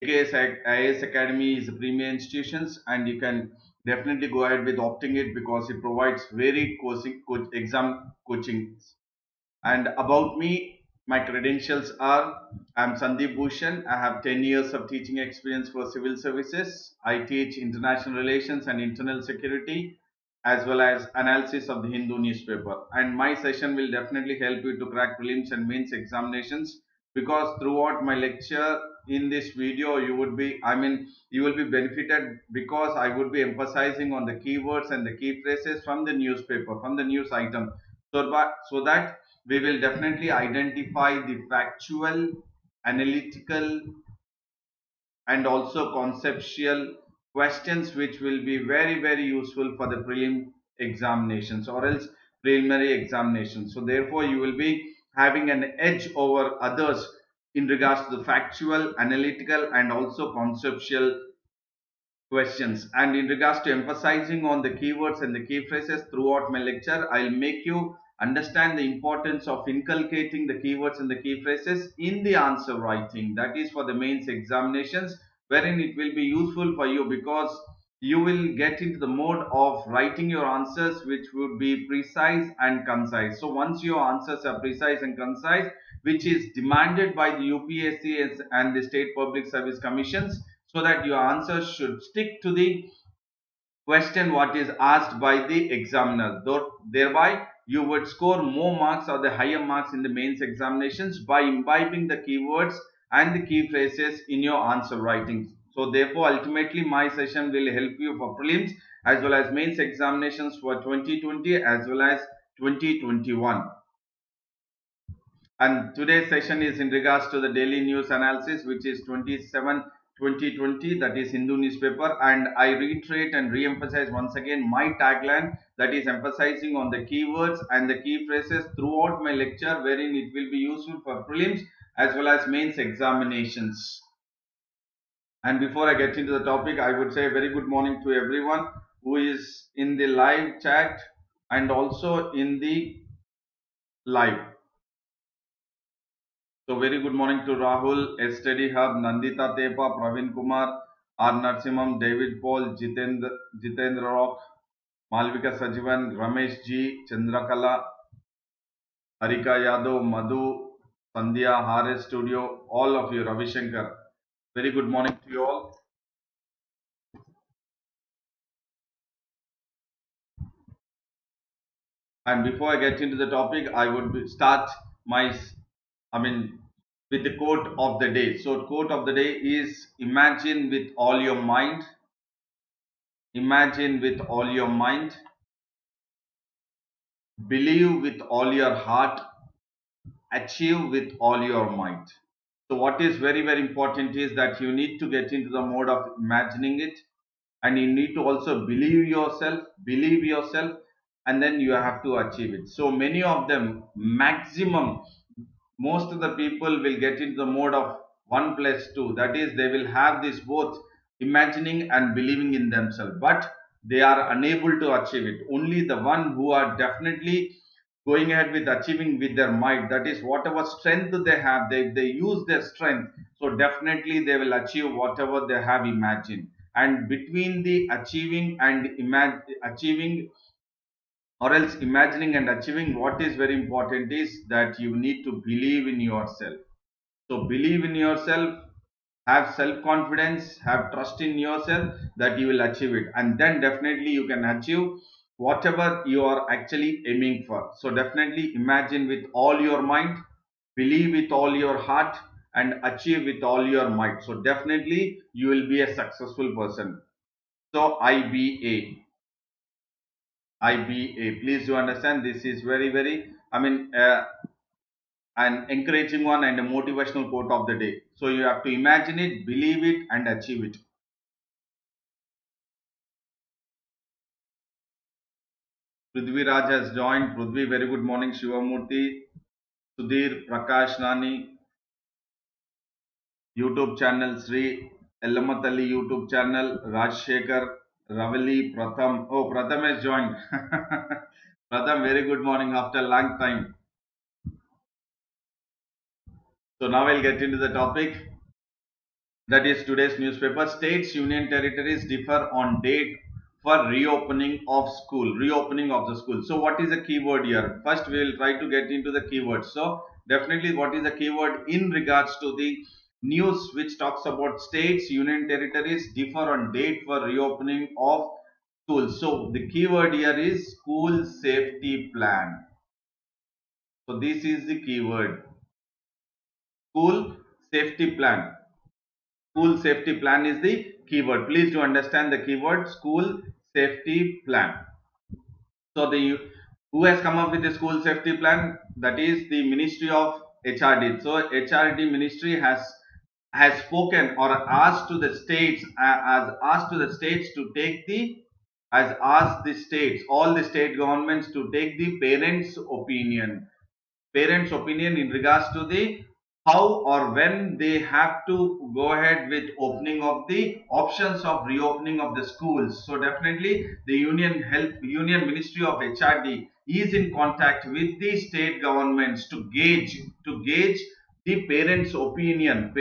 IAS Academy is a premier institutions, and you can definitely go ahead with opting it because it provides varied exam coaching. And about me, my credentials are: I'm Sandeep Bhushan. I have 10 years of teaching experience for civil services. I teach international relations and internal security as well as analysis of the Hindu newspaper. And my session will definitely help you to crack prelims and mains examinations, because throughout my lecture in this video you will be benefited, because I would be emphasizing on the keywords and the key phrases from the newspaper, from the news item, so that we will definitely identify the factual, analytical, and also conceptual questions which will be very useful for the prelim examinations or else preliminary examinations. So therefore you will be having an edge over others in regards to the factual, analytical, and also conceptual questions. And in regards to emphasizing on the keywords and the key phrases throughout my lecture, I'll make you understand the importance of inculcating the keywords and the key phrases in the answer writing, that is for the mains examinations, wherein it will be useful for you because you will get into the mode of writing your answers which would be precise and concise. So once your answers are precise and concise, which is demanded by the UPSC and the state public service commissions, so that your answers should stick to the question what is asked by the examiner. Thereby you would score more marks or the higher marks in the mains examinations by imbibing the keywords and the key phrases in your answer writing. So therefore ultimately my session will help you for prelims as well as mains examinations for 2020 as well as 2021. And today's session is in regards to the daily news analysis, which is 27 2020, that is Hindu newspaper. And I reiterate and re-emphasize once again my tagline, that is emphasizing on the keywords and the key phrases throughout my lecture, wherein it will be useful for prelims as well as mains examinations. And before I get into the topic, I would say a very good morning to everyone who is in the live chat and also in the live. So very good morning to Rahul, Steady Hub, Nandita Tepa, Praveen Kumar, R. Narsimham, David Paul, Jitendra Rock, Malvika Sajivan, Ramesh G, Chandrakala, Harika Yadav, Madhu, Sandhya, Hare Studio, all of you, Ravi Shankar. Very good morning to you all. And before I get into the topic, I would start my, I mean, with the quote of the day. So, quote of the day is: imagine with all your mind, imagine with all your mind, believe with all your heart, achieve with all your might. So what is very important is that you need to get into the mode of imagining it, and you need to also believe yourself, and then you have to achieve it. So many of them, maximum, most of the people will get into the mode of 1 plus 2, that is they will have this both imagining and believing in themselves, but they are unable to achieve it. Only the one who are definitely going ahead with achieving with their might, that is whatever strength they have, they use their strength, so definitely they will achieve whatever they have imagined. And between the achieving and achieving or else imagining and achieving, what is very important is that you need to believe in yourself. So believe in yourself, have self confidence, have trust in yourself that you will achieve it, and then definitely you can achieve whatever you are actually aiming for. So definitely imagine with all your mind, believe with all your heart, and achieve with all your might. So definitely you will be a successful person. So IBA, please do understand this is very, an encouraging one and a motivational quote of the day. So you have to imagine it, believe it, and achieve it. Prithviraj has joined. Prithvi, very good morning. Shivamurthy, Sudhir, Prakash Nani, YouTube channel Sri, Ellamatalli YouTube channel, Rajshekar, Ravali, Pratham. Oh, Pratham has joined. Pratham, very good morning after a long time. So now I'll get into the topic. That is today's newspaper. States, union territories differ on date for reopening of school. Reopening of the school. So what is the keyword here? First, we will try to get into the keyword. So definitely, what is the keyword in regards to the news which talks about states, union territories differ on date for reopening of schools. So the keyword here is school safety plan. So this is the keyword. School safety plan. School safety plan is the keyword. Please do understand the keyword school safety plan. So the who has come up with the school safety plan? That is the Ministry of HRD. So HRD Ministry has spoken or asked to the states has asked to the states to take the has asked the states, all the state governments to take the parents opinion in regards to the how or when they have to go ahead with opening of the options of reopening of the schools. So definitely the union ministry of HRD is in contact with the state governments to gauge the parents opinion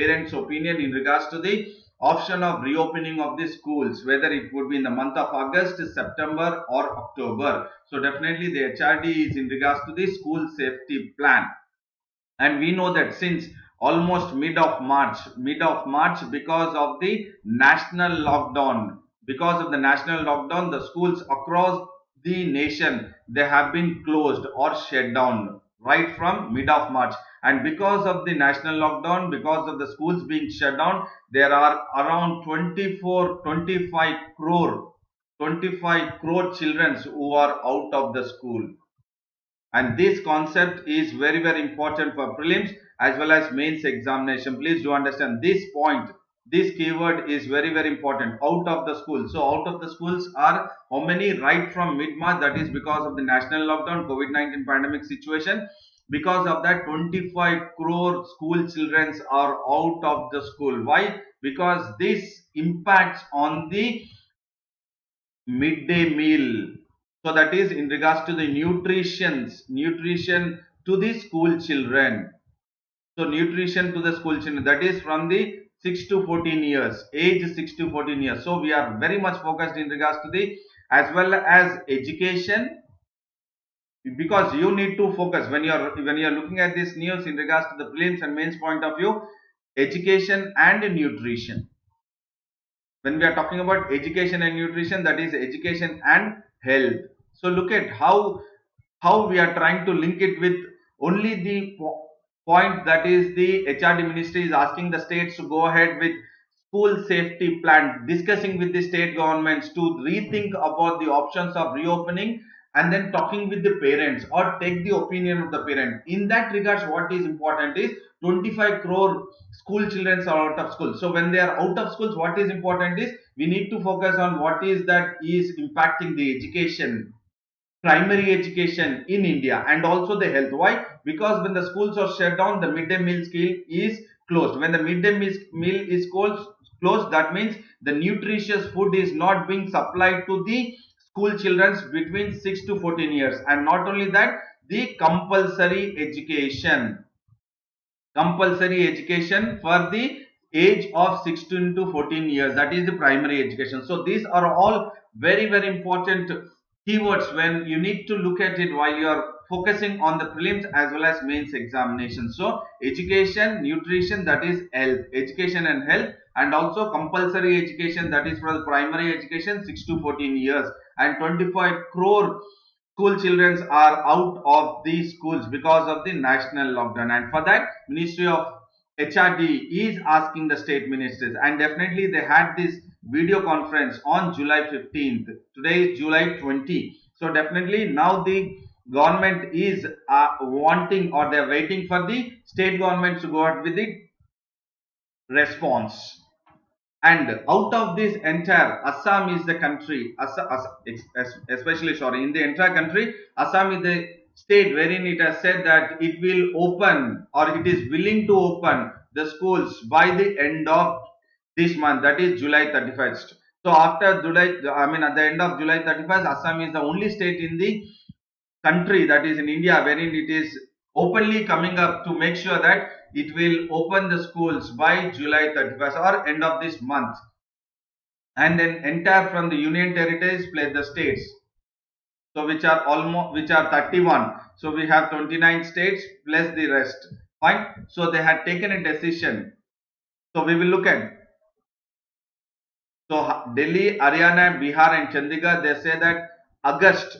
in regards to the option of reopening of the schools, whether it would be in the month of August, September or October. So definitely the HRD is in regards to the school safety plan. And we know that since almost mid of March, because of the national lockdown, the schools across the nation, they have been closed or shut down right from mid of March. And because of the national lockdown, because of the schools being shut down, there are around 25 crore children who are out of the school. And this concept is very important for prelims as well as mains examination. Please do understand this point. This keyword is very important. Out of the school. So out of the schools are how many? Right from mid-March. That is because of the national lockdown, COVID-19 pandemic situation. Because of that, 25 crore school children are out of the school. Why? Because this impacts on the midday meal. So that is in regards to the nutrition to the school children. So nutrition to the school children, that is from the 6 to 14 years, age 6 to 14 years. So we are very much focused in regards to the as well as education, because you need to focus when you are looking at this news in regards to the prelims and mains point of view, education and nutrition. When we are talking about education and nutrition, that is education and health. So look at how we are trying to link it with only the point, that is the HRD ministry is asking the states to go ahead with school safety plan, discussing with the state governments to rethink about the options of reopening, and then talking with the parents or take the opinion of the parent. In that regards, what is important is 25 crore school children are out of school. So when they are out of schools, what is important is we need to focus on what is that is impacting the education, primary education in India, and also the health. Why? Because when the schools are shut down, the midday meal scheme is closed. When the midday meal is closed, that means the nutritious food is not being supplied to the school children between 6 to 14 years. And not only that, the compulsory education for the age of 16 to 14 years, that is the primary education. So these are all very important keywords when you need to look at it while you are focusing on the prelims as well as mains examination. So education, nutrition, that is health, education and health, and also compulsory education, that is for the primary education 6 to 14 years. And 25 crore school children are out of the schools because of the national lockdown. And for that, Ministry of HRD is asking the state ministers, and definitely they had this video conference on July 15th. Today is July 20. So definitely now the government is wanting, or they are waiting for the state governments to go out with the response. And out of this entire, Assam is the country, especially sorry, in the entire country, Assam is the state wherein it has said that it will open, or it is willing to open the schools by the end of this month, that is July 31st. So after July, I mean at the end of July 31st, Assam is the only state in the country, that is in India, wherein it is openly coming up to make sure that it will open the schools by July 31st or end of this month, and then entire from the union territories plus the states, so which are 31, so we have 29 states plus the rest. Fine. So they had taken a decision. So we will look at, so Delhi, Haryana, Bihar and Chandigarh, they say that August,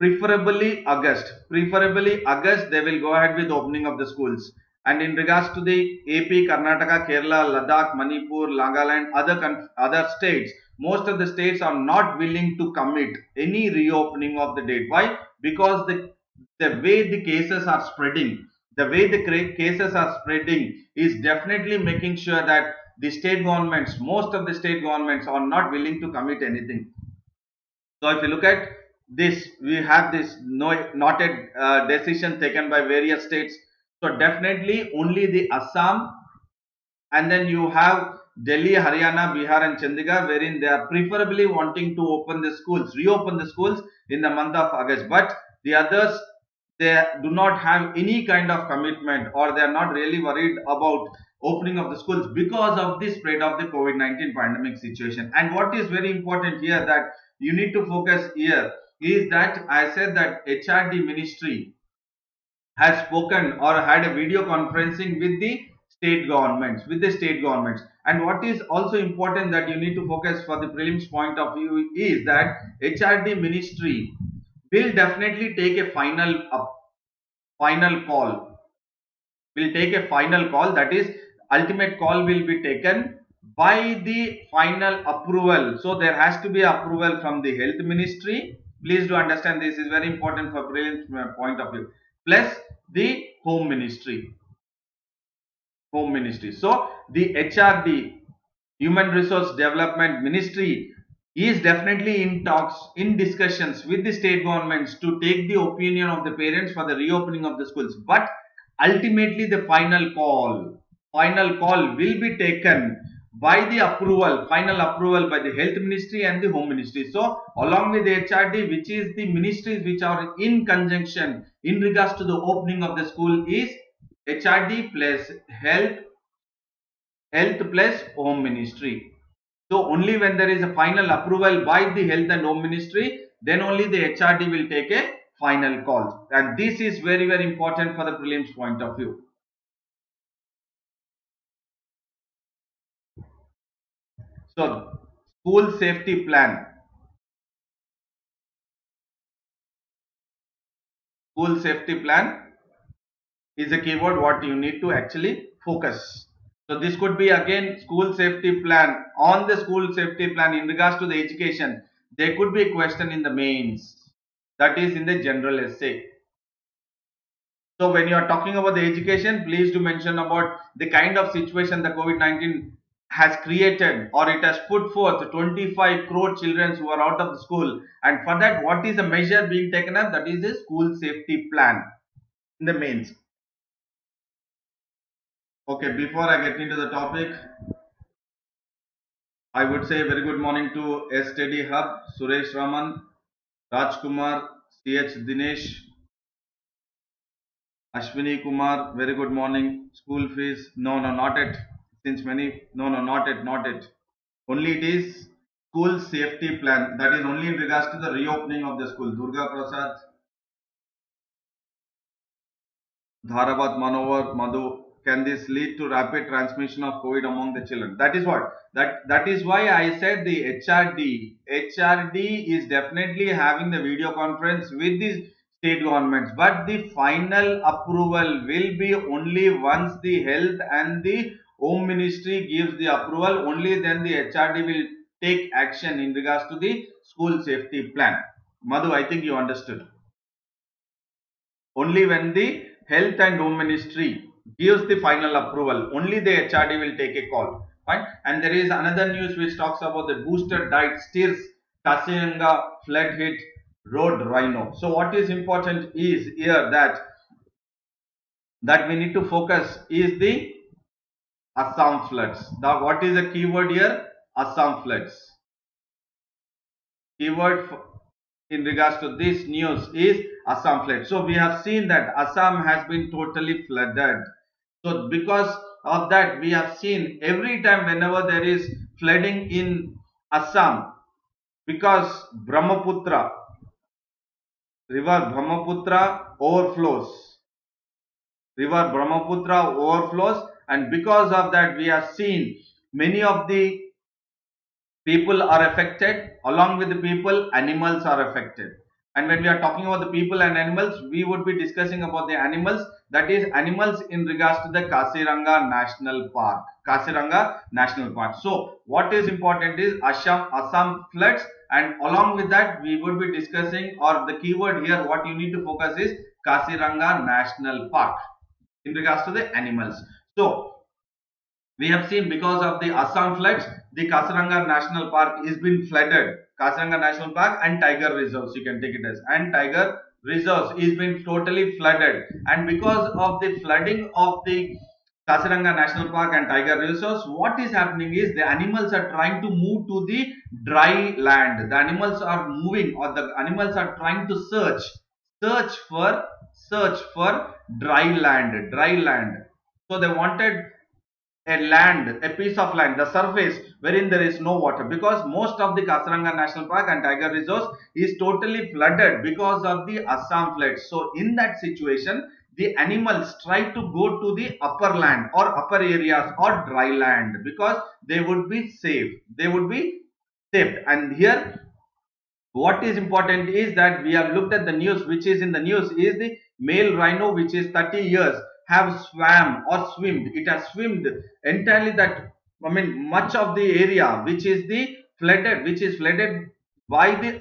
preferably August, they will go ahead with the opening of the schools. And in regards to the AP, Karnataka, Kerala, Ladakh, Manipur, Nagaland, other states, most of the states are not willing to commit any reopening of the date. Why? Because the way the cases are spreading, cases are spreading is definitely making sure that the state governments, most of the state governments are not willing to commit anything. So if you look at this, we have this not a decision taken by various states. So definitely only the Assam, and then you have Delhi, Haryana, Bihar and Chandigarh, wherein they are preferably wanting to reopen the schools in the month of August. But the others, they do not have any kind of commitment, or they are not really worried about opening of the schools because of the spread of the COVID-19 pandemic situation. And what is very important here that you need to focus here is that I said that HRD ministry has spoken or had a video conferencing with the state governments. And what is also important that you need to focus for the prelims point of view is that HRD ministry will definitely take a final call, that is ultimate call will be taken by the final approval. So there has to be approval from the health ministry. Please do understand, this is very important for prelims point of view, plus the home ministry. So the HRD, human resource development ministry, is definitely in talks, in discussions with the state governments to take the opinion of the parents for the reopening of the schools. But ultimately the final call will be taken by the final approval by the health ministry and the home ministry. So along with the HRD, which is the ministries which are in conjunction in regards to the opening of the school, is HRD plus health plus home ministry. So only when there is a final approval by the health and home ministry, then only the HRD will take a final call. And this is very, very important for the prelims point of view. So school safety plan. School safety plan is a keyword what you need to actually focus. So this could be again school safety plan. On the school safety plan in regards to the education, there could be a question in the mains, that is in the general essay. So when you are talking about the education, please do mention about the kind of situation the COVID-19 has created, or it has put forth 25 crore children who are out of the school, and for that what is the measure being taken up, that is the school safety plan in the mains. Okay, before I get into the topic, I would say very good morning to STD Hub, Suresh Raman, Rajkumar, CH Dinesh, Ashwini Kumar, very good morning. School fees, no, not it. Since many, no, not it. Only it is school safety plan. That is only in regards to the reopening of the school. Durga Prasad, Dharabat Manovar, Madhu. Can this lead to rapid transmission of COVID among the children? That is what. That is why I said the HRD. HRD is definitely having the video conference with the state governments, but the final approval will be only once the health and the home ministry gives the approval. Only then the HRD will take action in regards to the school safety plan. Madhu, I think you understood. Only when the health and home ministry gives the final approval, only the HRD will take a call. Fine. And there is another news which talks about the booster diet steers Kasiranga flood hit road rhino. So what is important is here that we need to focus is the Assam floods. Now what is the keyword here? Assam floods. Keyword in regards to this news is Assam flood. So we have seen that Assam has been totally flooded. So because of that, we have seen every time whenever there is flooding in Assam, because river Brahmaputra overflows, and because of that, we have seen many of the people are affected. Along with the people, animals are affected. And when we are talking about the people and animals, we would be discussing about the animals, that is animals in regards to the Kasiranga National Park. So what is important is Assam floods, and along with that we would be discussing, or the keyword here what you need to focus is Kasiranga National Park in regards to the animals. So we have seen because of the Assam floods, the Kasiranga National Park is been flooded. Kasiranga National Park and tiger reserves, you can take it as, and tiger reserves is been totally flooded. And because of the flooding of the Kasiranga National Park and tiger reserves, what is happening is the animals are trying to move to the dry land. The animals are moving, or the animals are trying to search for dry land. So they wanted a piece of land, the surface wherein there is no water, because most of the Kasiranga National Park and tiger reserves is totally flooded because of the Assam floods. So in that situation, the animals try to go to the upper land or upper areas or dry land, because they would be safe. They would be saved. And here what is important is that we have looked at the news, which is in the news is the male rhino, which is 30 years, have swam or swimmed. It has swimmed entirely that, I mean, much of the area which is flooded by the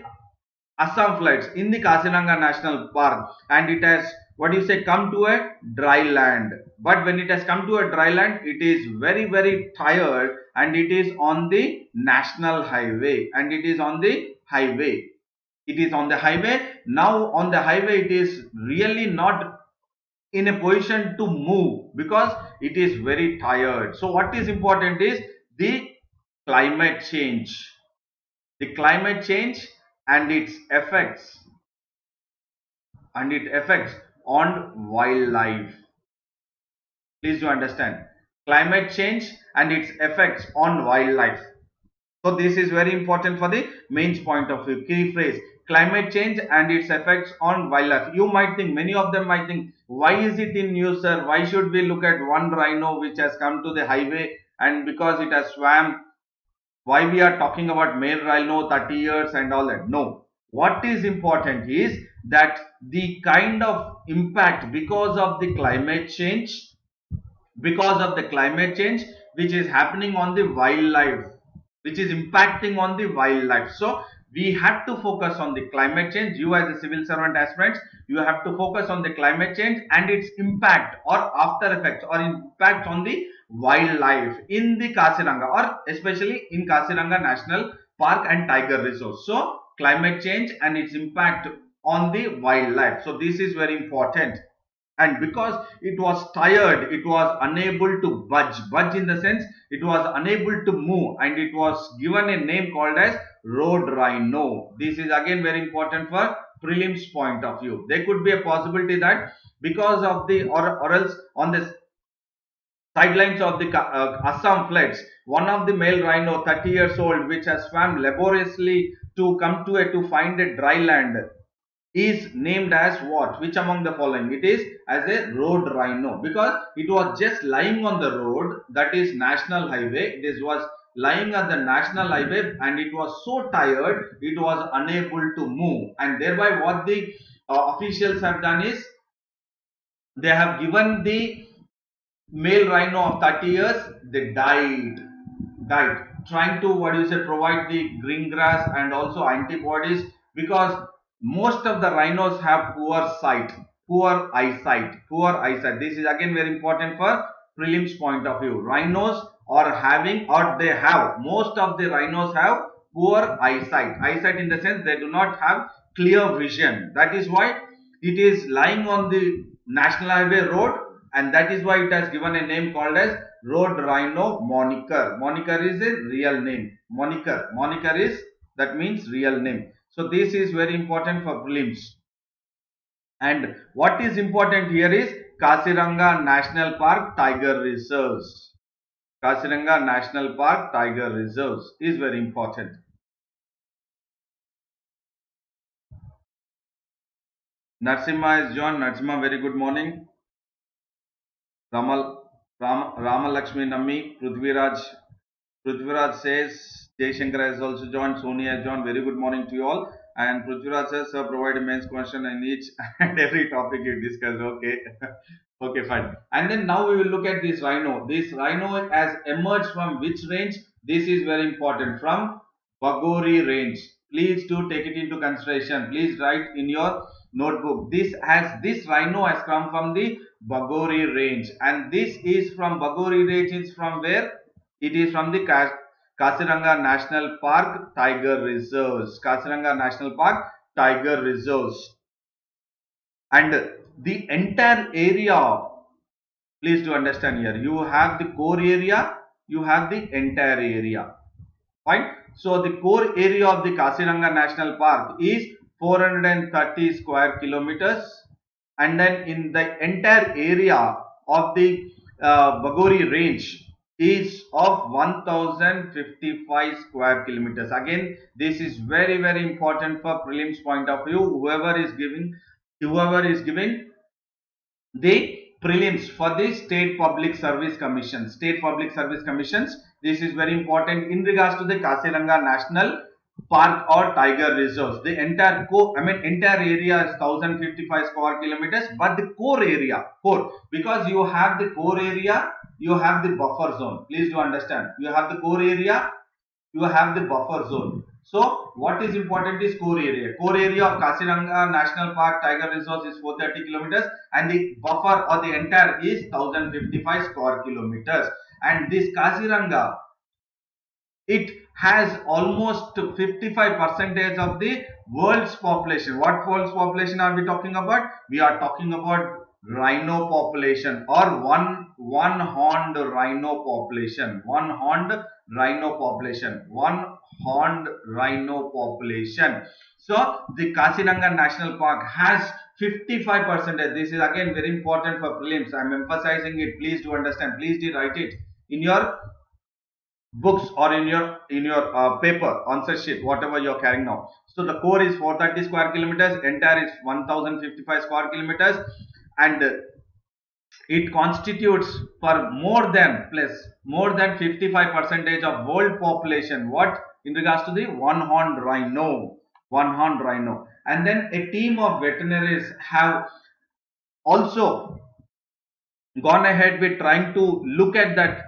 Assam floods in the Kaziranga National Park, and it has, what do you say, come to a dry land. But when it has come to a dry land, it is very tired, and it is on the national highway, and it is on the highway. It is on the highway. Now on the highway, it is really not in a position to move because it is very tired. So what is important is the climate change. The climate change and its effects, on wildlife. Please do understand, climate change and its effects on wildlife. So this is very important for the mains point of view. Key phrase: climate change and its effects on wildlife. You might think, many of them might think, why is it in news, sir? Why should we look at one rhino which has come to the highway, and because it has swam, why we are talking about male rhino 30 years and all that? No. What is important is that the kind of impact because of the climate change which is happening on the wildlife, which is impacting on the wildlife. So we have to focus on the climate change. You as a civil servant aspirants, you have to focus on the climate change and its impact or after effects or impact on the wildlife in the Kasiranga, or especially in Kasiranga National Park and Tiger Reserve. So climate change and its impact on the wildlife. So this is very important. And because it was tired, it was unable to budge in the sense it was unable to move, and it was given a name called as road rhino. This is again very important for prelims point of view. There could be a possibility that because of the, or else on the sidelines of the Assam floods, one of the male rhino 30 years old, which has swam laboriously to come to find a dry land, is named as what? Which among the following? It is as a road rhino, because it was just lying on the road, that is national highway. This was lying on the national highway, and it was so tired it was unable to move, and thereby what the officials have done is they have given the male rhino of 30 years, they died trying to, what do you say, provide the green grass and also antibodies, because most of the rhinos have poor eyesight. This is again very important for prelims point of view. Rhinos are having, or they have, most of the rhinos have poor eyesight in the sense they do not have clear vision. That is why it is lying on the national highway road, and that is why it has given a name called as road rhino moniker. Moniker is a real name. Moniker is, that means real name. So this is very important for prelims. And what is important here is Kaziranga National Park Tiger Reserves. Kaziranga National Park Tiger Reserves is very important. Narsimha is John. Narsimha, very good morning. Ramalakshmi Nammi, Prithviraj says, Jayshankar has also joined, Sonia has joined. Very good morning to you all. And Prithviraj says, sir, provide immense question in each and every topic you discuss. Okay. Okay, fine. And then now we will look at this rhino. This rhino has emerged from which range? This is very important. From Baghori range. Please do take it into consideration. Please write in your notebook. This rhino has come from the Baghori range, and this is from Baghori range. Is from where? It is from the Kaziranga National Park Tiger Reserves. Kaziranga National Park Tiger Reserves. And the entire area, please do understand here, you have the core area, you have the entire area. Fine. So the core area of the Kaziranga National Park is 430 square kilometers, and then in the entire area of the Baghori range is of 1055 square kilometers. Again, this is very important for prelims point of view. Whoever is giving the prelims for the state public service commission, this is very important in regards to the Kaziranga National Park or Tiger Reserves. The entire entire area is 1055 square kilometers, but the core area, because you have the core area, you have the buffer zone. Please do understand, you have the core area, you have the buffer zone. So what is important is core area. Core area of Kaziranga National Park Tiger Reserve is 430 kilometers, and the buffer or the entire is 1055 square kilometers. And this Kaziranga, it has almost 55% of the world's population. What world's population are we talking about? We are talking about rhino population, or one-horned rhino population. One-horned rhino population. So the Kaziranga National Park has 55%. This is again very important for prelims. I am emphasizing it. Please do understand. Please do write it in your books or in your paper answer sheet, whatever you are carrying now. So the core is 430 square kilometers, entire is 1055 square kilometers, and it constitutes for more than 55% of world population. What? In regards to the one-horned rhino. And then a team of veterinaries have also gone ahead with trying to look at that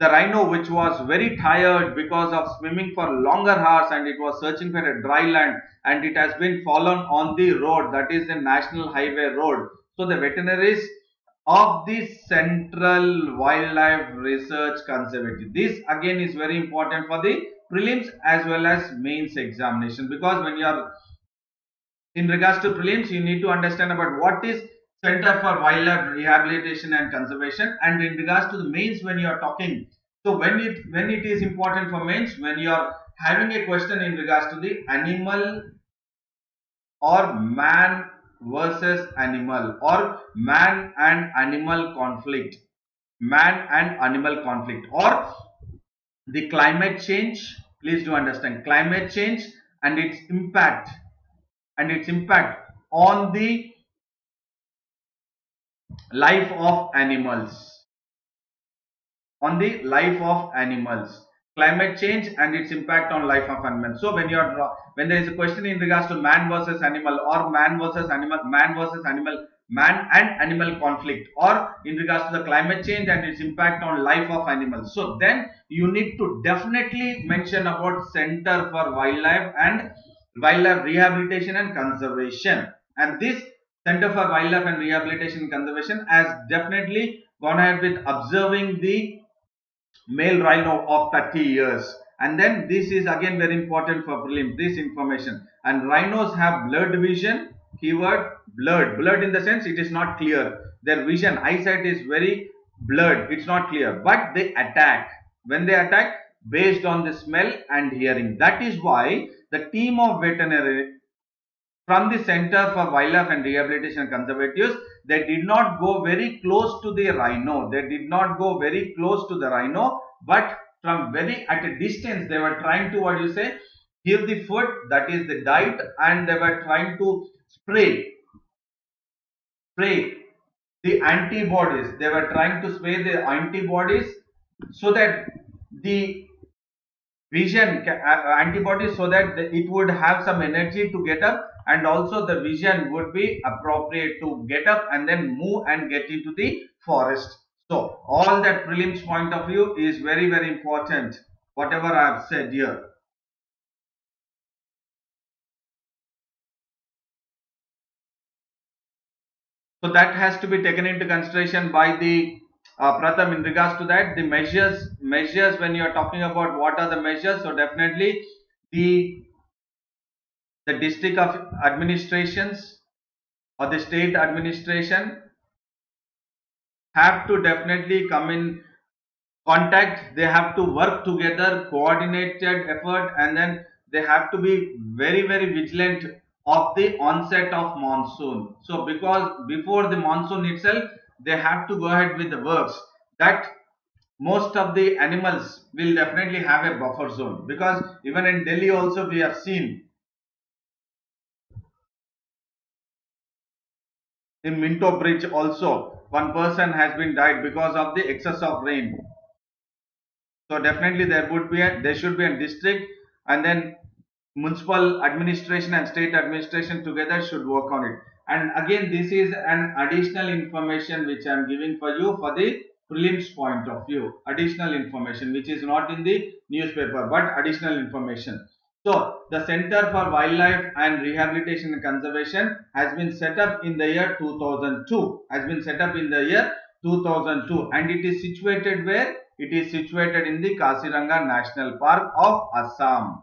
the rhino, which was very tired because of swimming for longer hours, and it was searching for a dry land, and it has been fallen on the road, that is the National Highway road. So the veterinaries of the Central Wildlife Research Conservatory, this again is very important for the prelims as well as mains examination, because when you are in regards to prelims, you need to understand about what is Center for Wildlife Rehabilitation and Conservation, and in regards to the mains, when you are talking, so when it is important for mains, when you are having a question in regards to the animal or man versus animal, or man and animal conflict, or the climate change. Please do understand climate change and its impact on the life of animals, climate change and its impact on life of animals. So when there is a question in regards to man versus animal, or man and animal conflict, or in regards to the climate change and its impact on life of animals, so then you need to definitely mention about Center for Wildlife Rehabilitation and Conservation. And this Center for Wildlife and Rehabilitation and Conservation has definitely gone ahead with observing the male rhino of 30 years. And then this is again very important for prelims, this information. And rhinos have blurred vision. Keyword blurred. Blurred in the sense it is not clear. Their vision, eyesight is very blurred. It's not clear. But they attack. When they attack, based on the smell and hearing. That is why the team of veterinary from the Center for Wildlife and Rehabilitation Conservatives, they did not go very close to the rhino. They did not go very close to the rhino, but from very at a distance, they were trying to, what you say, give the food, that is the diet, and they were trying to spray the antibodies. They were trying to spray the antibodies so that the antibodies, so that it would have some energy to get up, and also the vision would be appropriate to get up and then move and get into the forest. So all that prelims point of view is very, very important, whatever I have said here. So that has to be taken into consideration by the Pratham. In regards to that, the measures when you are talking about what are the measures, so definitely the district of administrations or the state administration have to definitely come in contact. They have to work together, coordinated effort, and then they have to be very, very vigilant of the onset of monsoon. So because before the monsoon itself, they have to go ahead with the works, that most of the animals will definitely have a buffer zone, because even in Delhi also we have seen in Minto Bridge also one person has been died because of the excess of rain. So definitely there should be a district, and then municipal administration and state administration together should work on it. And again, this is an additional information which I am giving for you for the prelims point of view. Additional information which is not in the newspaper, but additional information. So the Center for Wildlife and Rehabilitation and Conservation has been set up in the year 2002. Has been set up in the year 2002, and it is situated where? It is situated in the Kaziranga National Park of Assam.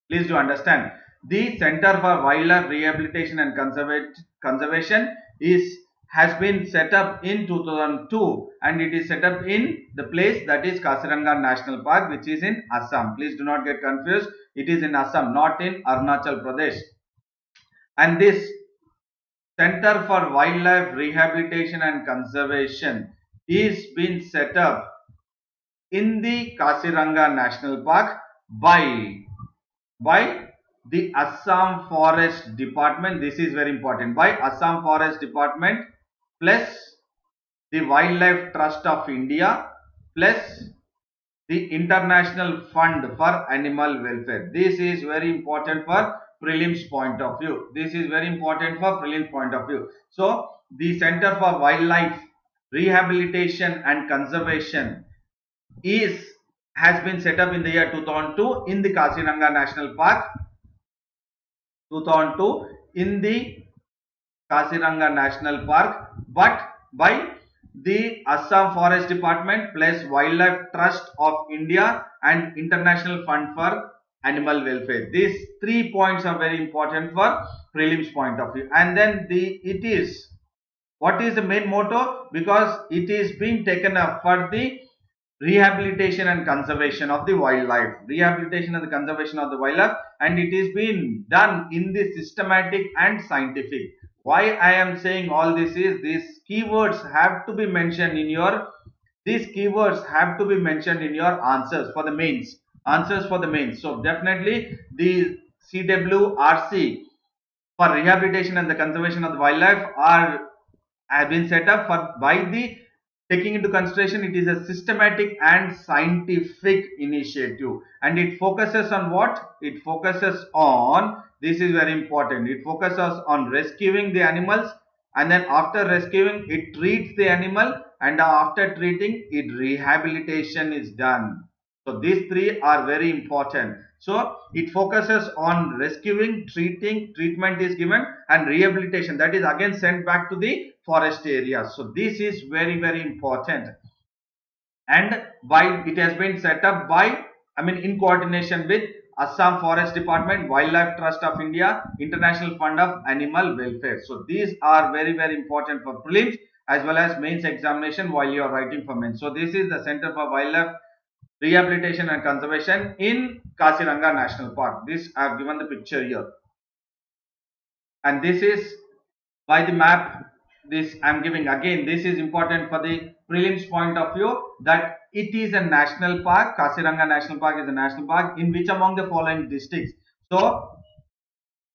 Please do understand, the Center for Wildlife Rehabilitation and Conservation has been set up in 2002, and it is set up in the place that is Kaziranga National Park, which is in Assam. Please do not get confused. It is in Assam, not in Arunachal Pradesh. And this Center for Wildlife Rehabilitation and Conservation is being set up in the Kaziranga National Park by the Assam Forest Department. This is very important. By Assam Forest Department plus the Wildlife Trust of India plus the International Fund for Animal Welfare. This is very important for prelims point of view. This is very important for prelims point of view. So the Center for Wildlife Rehabilitation and Conservation is has been set up in the year 2002 in the Kaziranga National Park. 2002 in the Kaziranga National Park, but by the Assam Forest Department plus Wildlife Trust of India and International Fund for Animal Welfare. These 3 points are very important for prelims point of view. And then what is the main motto? Because it is being taken up for the rehabilitation and conservation of the wildlife, rehabilitation and the conservation of the wildlife, and it is being done in the systematic and scientific. Why I am saying all this is, these keywords have to be mentioned in your answers for the mains. So definitely the CWRC for rehabilitation and the conservation of the wildlife have been set up for by the taking into consideration it is a systematic and scientific initiative, and it focuses on what? It focuses on, this is very important, it focuses on rescuing the animals, and then after rescuing it treats the animal, and after treating it rehabilitation is done. So these three are very important. So it focuses on rescuing, treatment is given, and rehabilitation, that is again sent back to the forest areas. So this is very, very important. And by it has been set up by, in coordination with Assam Forest Department, Wildlife Trust of India, International Fund of Animal Welfare. So these are very, very important for prelims as well as mains examination while you are writing for mains. So this is the Center for Wildlife Rehabilitation and Conservation in Kaziranga National Park. This I have given the picture here. And this is by the map. This I'm giving again. This is important for the prelims point of view, that it is a national park. Kaziranga National Park is a national park in which among the following districts. So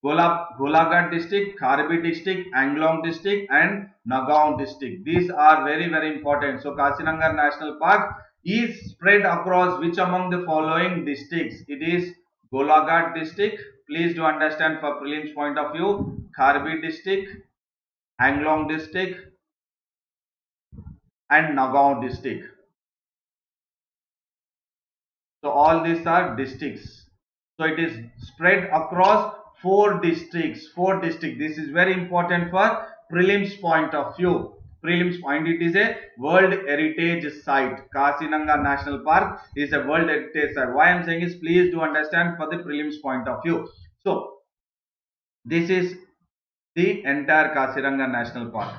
Golaghat district, Kharbi district, Anglong district, and Nagaon district. These are very, very important. So Kaziranga National Park is spread across which among the following districts? It is Golaghat district. Please do understand for prelims point of view. Kharbi district, Anglong district, and Nagaon district. So all these are districts. So it is spread across four districts. Four districts. This is very important for prelims point of view. Prelims point. It is a World Heritage Site. Kaziranga National Park is a World Heritage Site. Why I am saying is, please do understand for the prelims point of view. So this is the entire Kaziranga National Park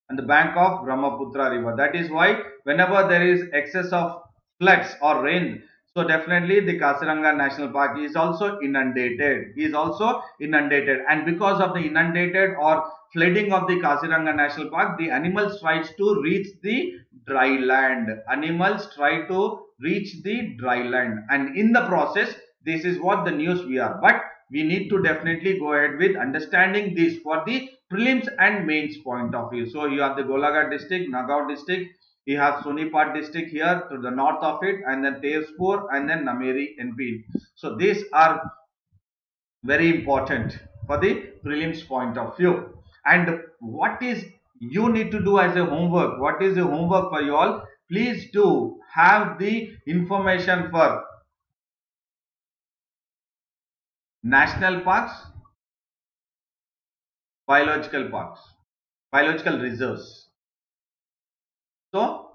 and the bank of Brahmaputra river. That is why whenever there is excess of floods or rain, so definitely the Kaziranga National Park is also inundated. And because of the inundated or flooding of the Kaziranga National Park, the animals tries to reach the dry land. And in the process, this is what the news we are. But we need to definitely go ahead with understanding this for the prelims and mains point of view. So you have the Golaghat district, Nagaon district, you have Sonipat district here to the north of it, and then Tezpur, and then Nameri NP. So these are very important for the prelims point of view. And what is you need to do as a homework? What is the homework for you all? Please do have the information for national parks, biological parks, biological reserves. So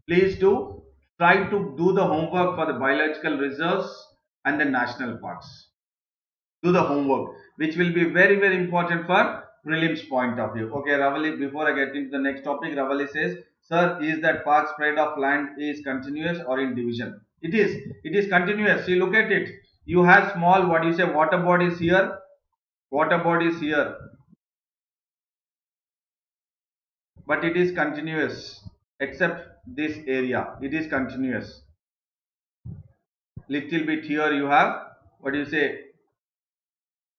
please do try to do the homework for the biological reserves and the national parks. Do the homework, which will be very, very important for prelims point of view. Okay, Ravali, before I get into the next topic, Ravali says, sir, is that park spread of land is continuous or in division? It is continuous. See, look at it. You have small, what you say, water bodies here, but it is continuous except this area. It is continuous. Little bit here you have, what do you say,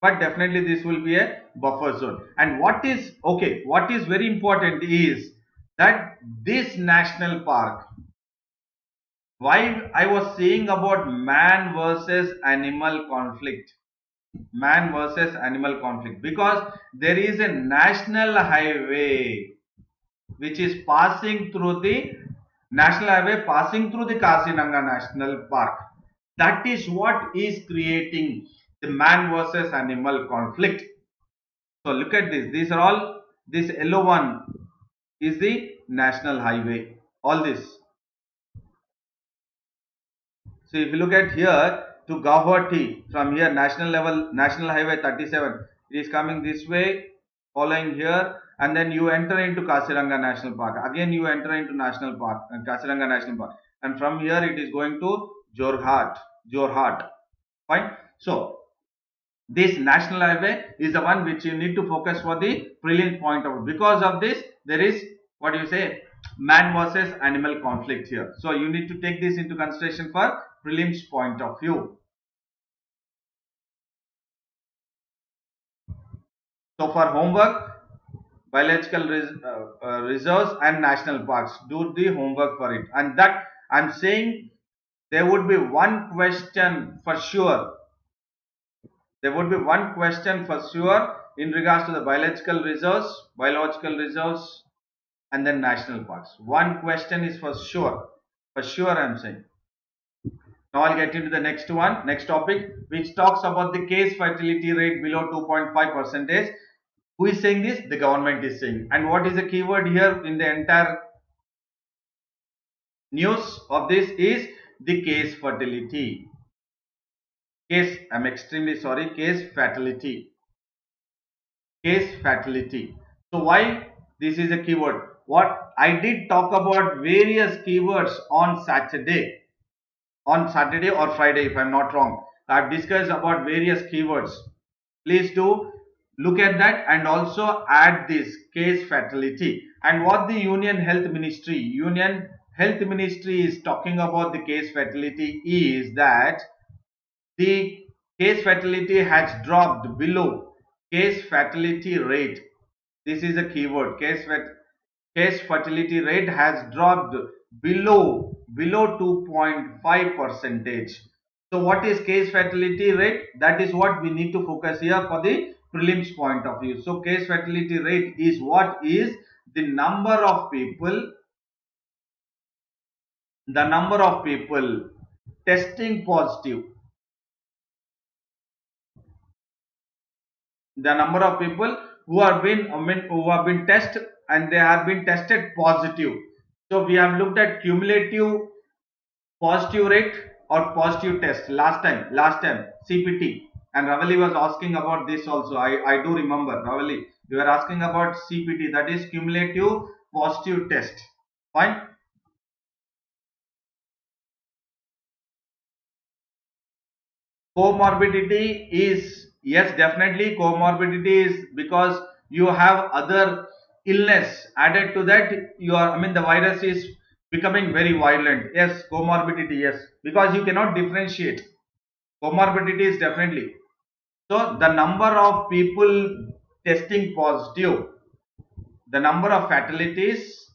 but definitely this will be a buffer zone. And what is very important is that this national park, why I was saying about man versus animal conflict, because there is a national highway which is passing through the Kaziranga National Park. That is what is creating the man versus animal conflict. So look at this. These are all, this yellow one is the national highway. All this. So if you look at here to Guwahati, from here national highway 37, it is coming this way, following here, and then you enter into Kaziranga National Park. Again you enter into Kaziranga National Park, and from here it is going to Jorhat. Fine. So this national highway is the one which you need to focus for the prelim point of view. Because of this, there is, what do you say, man versus animal conflict here. So you need to take this into consideration for prelims point of view. So for homework, biological reserves and national parks, do the homework for it. And that I'm saying, there would be one question for sure. In regards to the biological reserves, and then national parks. One question is for sure. I'm saying. Now I'll get into the next topic, which talks about the case fertility rate below 2.5 percentage. Who is saying this? The government is saying. And what is the keyword here in the entire news of this is the case fertility. I'm extremely sorry, case fatality. So why this is a keyword? What I did talk about various keywords on Saturday or Friday, if I'm not wrong. I've discussed about various keywords. Please do Look at that and also add this case fatality. And what the Union Health Ministry is talking about the case fatality is that the case fatality has dropped below case fatality rate. This is a keyword. Case fatality rate has dropped below 2.5 percentage. So what is case fatality rate? That is what we need to focus here for the prelims point of view. So case fatality rate is what is the number of people testing positive, the number of people who have been who have been tested and they have been tested positive. So we have looked at cumulative positive rate or positive test last time CPT, and Ravali was asking about this also. I do remember, Ravali, you were asking about CPT, that is cumulative positive test. Fine. Comorbidity is, yes, definitely comorbidity is because you have other illness added to that. You are, I mean, the virus is becoming very violent. Yes, comorbidity, yes, because you cannot differentiate. Comorbidity is definitely. So the number of people testing positive, the number of fatalities,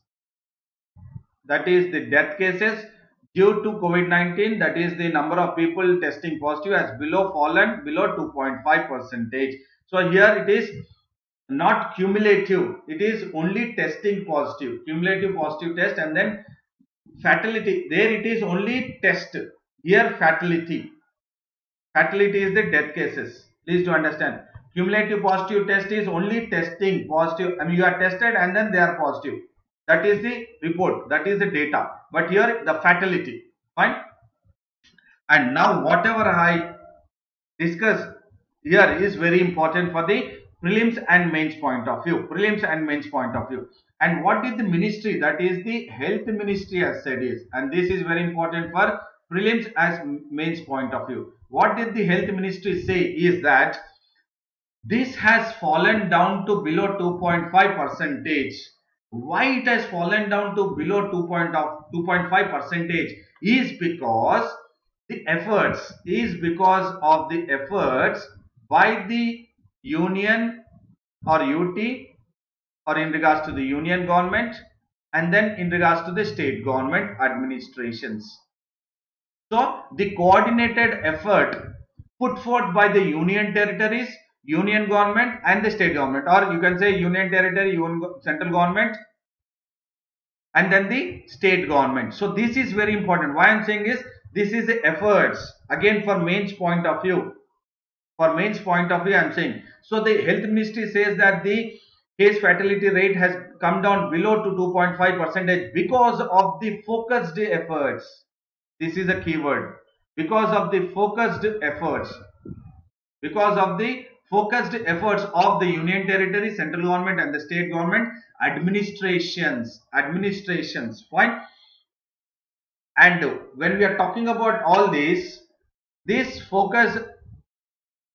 that is the death cases due to COVID-19, that is the number of people testing positive has fallen below 2.5 percentage. So here it is not cumulative, it is only testing positive, cumulative positive test, and then fatality, there it is only test, here fatality is the death cases. Please do understand, cumulative positive test is only testing positive, I mean you are tested and then they are positive, that is the report, that is the data. But here the fatality. Fine. And now whatever I discuss here is very important for the prelims and mains point of view, and what did the ministry, that is the health ministry, has said is, and this is very important for prelims as mains point of view. What did the health ministry say is that this has fallen down to below 2.5 percentage. Why it has fallen down to below 2.5 percentage is because of the efforts by the union or UT, or in regards to the union government, and then in regards to the state government administrations. So the coordinated effort put forth by the union territories, union government, and the state government, or you can say union territory, central government, and then the state government. So this is very important. Why I'm saying is, this is the efforts again for mains point of view. I'm saying. So the health ministry says that the case fatality rate has come down below to 2.5 percentage because of the focused efforts. This is a keyword. Because of the focused efforts. Because of the focused efforts of the union territory, central government, and the state government administrations. Fine. And when we are talking about all this focus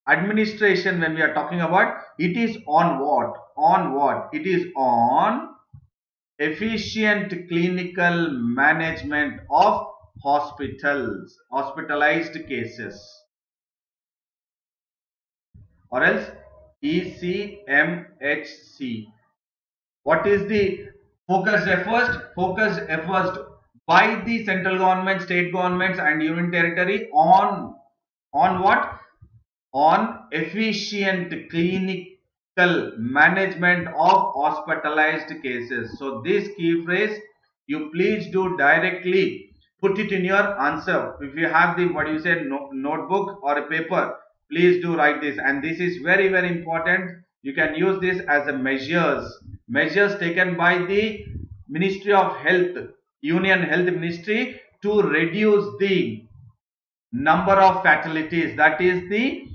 administration, when we are talking about, it is on what? It is on efficient clinical management of hospitalized cases, or else ECMHC. What is the focused efforts by the central government, state governments, and union territory on what? On efficient clinical management of hospitalized cases. So this key phrase, you please do directly put it in your answer. If you have the notebook or a paper, please do write this, and this is very important. You can use this as a measures taken by the Ministry of Health, Union Health Ministry, to reduce the number of fatalities, that is the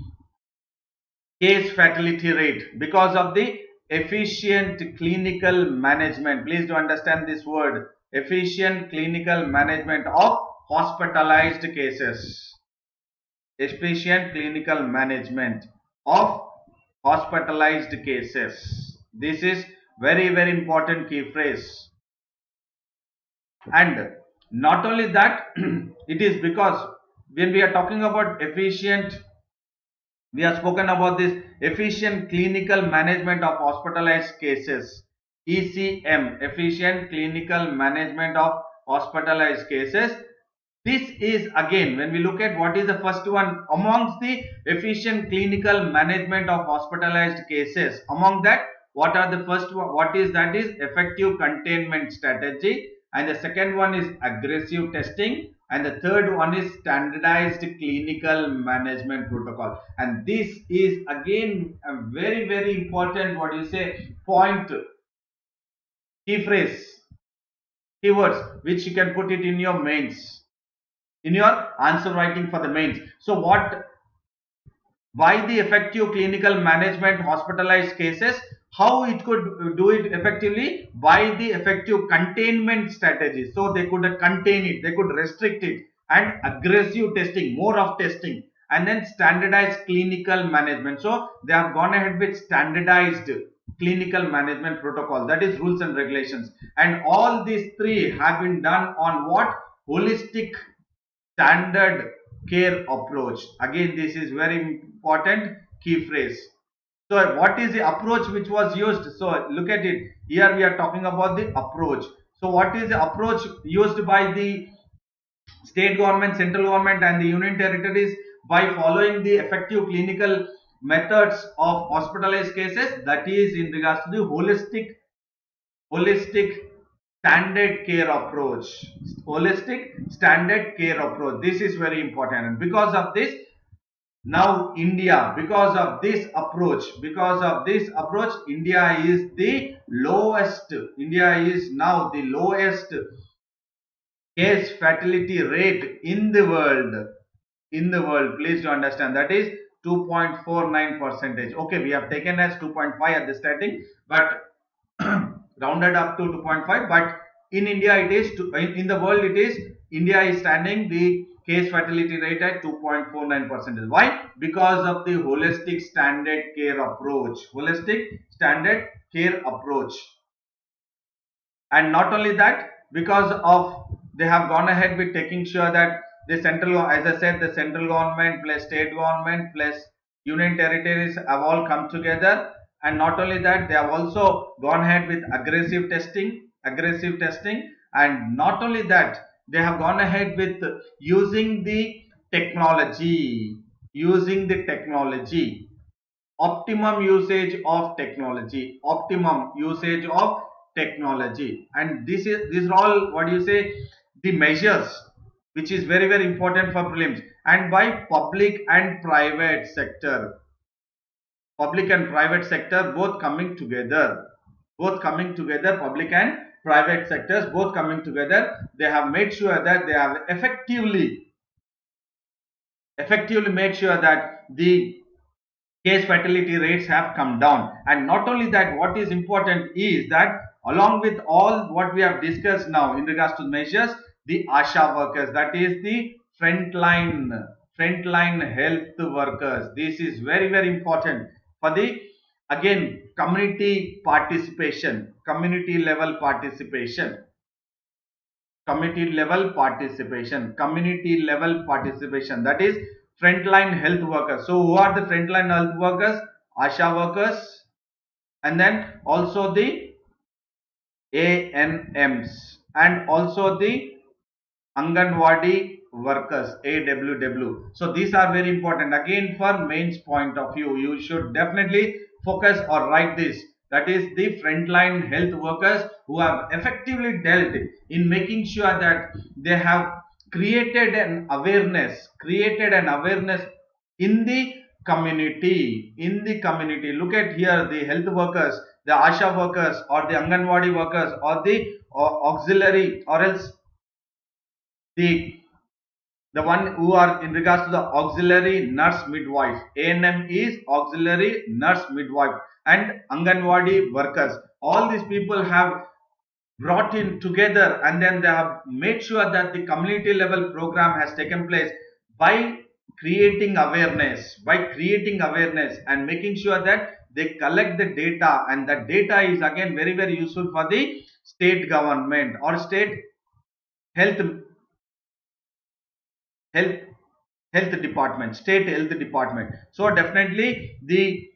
case fatality rate, because of the efficient clinical management. Please do understand this word, efficient clinical management of hospitalized cases. Efficient clinical management of hospitalized cases. This is very, very important key phrase. And not only that, it is because when we are talking about efficient, we have spoken about this efficient clinical management of hospitalized cases, ECM, efficient clinical management of hospitalized cases. This is again, when we look at what is the first one amongst the efficient clinical management of hospitalized cases, among that, what are the first one, what is that is effective containment strategy, and the second one is aggressive testing, and the third one is standardized clinical management protocol. And this is again a very, very important, what you say, point, key phrase, keywords, which you can put it in your mains, in your answer writing for the mains. So what, why the effective clinical management hospitalized cases, how it could do it effectively, by the effective containment strategy, so they could contain it, they could restrict it, and aggressive testing, more of testing, and then standardized clinical management. So they have gone ahead with standardized clinical management protocol, that is rules and regulations, and all these three have been done on what, holistic standard care approach. Again, this is very important key phrase. So what is the approach which was used? So look at it, here we are talking about the approach. So what is the approach used by the state government, central government, and the union territories by following the effective clinical methods of hospitalized cases? That is in regards to the holistic standard care approach. Holistic standard care approach, this is very important, and because of this, now India, because of this approach, India is the lowest, India is now the lowest case fatality rate in the world, please do understand, that is 2.49 percentage. Okay, we have taken as 2.5 at the starting, but rounded up to 2.5, but in India it is in the world it is, India is standing the case fatality rate at 2.49 percent. Why? Because of the holistic standard care approach, and not only that, because of, they have gone ahead with taking sure that the central, as I said, the central government plus state government plus union territories have all come together, and not only that, they have also gone ahead with aggressive testing, and not only that, they have gone ahead with using the technology, optimum usage of technology, and these are all, what do you say, the measures which is very, very important for prelims, and by public and private sector, both coming together, public and private sectors both coming together, they have made sure that they have effectively made sure that the case fatality rates have come down. And not only that, what is important is that along with all what we have discussed now in regards to measures, the ASHA workers, that is the frontline health workers, this is very, very important for the, again, community participation, community level participation, that is frontline health workers. So who are the frontline health workers? ASHA workers, and then also the ANMs, and also the Anganwadi workers, AWW. So these are very important. Again, for mains point of view, you should definitely focus or write this. That is the frontline health workers who have effectively dealt in making sure that they have created an awareness, in the community, Look at here, the health workers, the ASHA workers, or the Anganwadi workers, or the auxiliary, or else the one who are in regards to the auxiliary nurse midwife. ANM is auxiliary nurse midwife, and Anganwadi workers. All these people have brought in together, and then they have made sure that the community level program has taken place by creating awareness, by creating awareness and making sure that they collect the data, and that data is again very very useful for the state government or state health health health department, state health department. So definitely the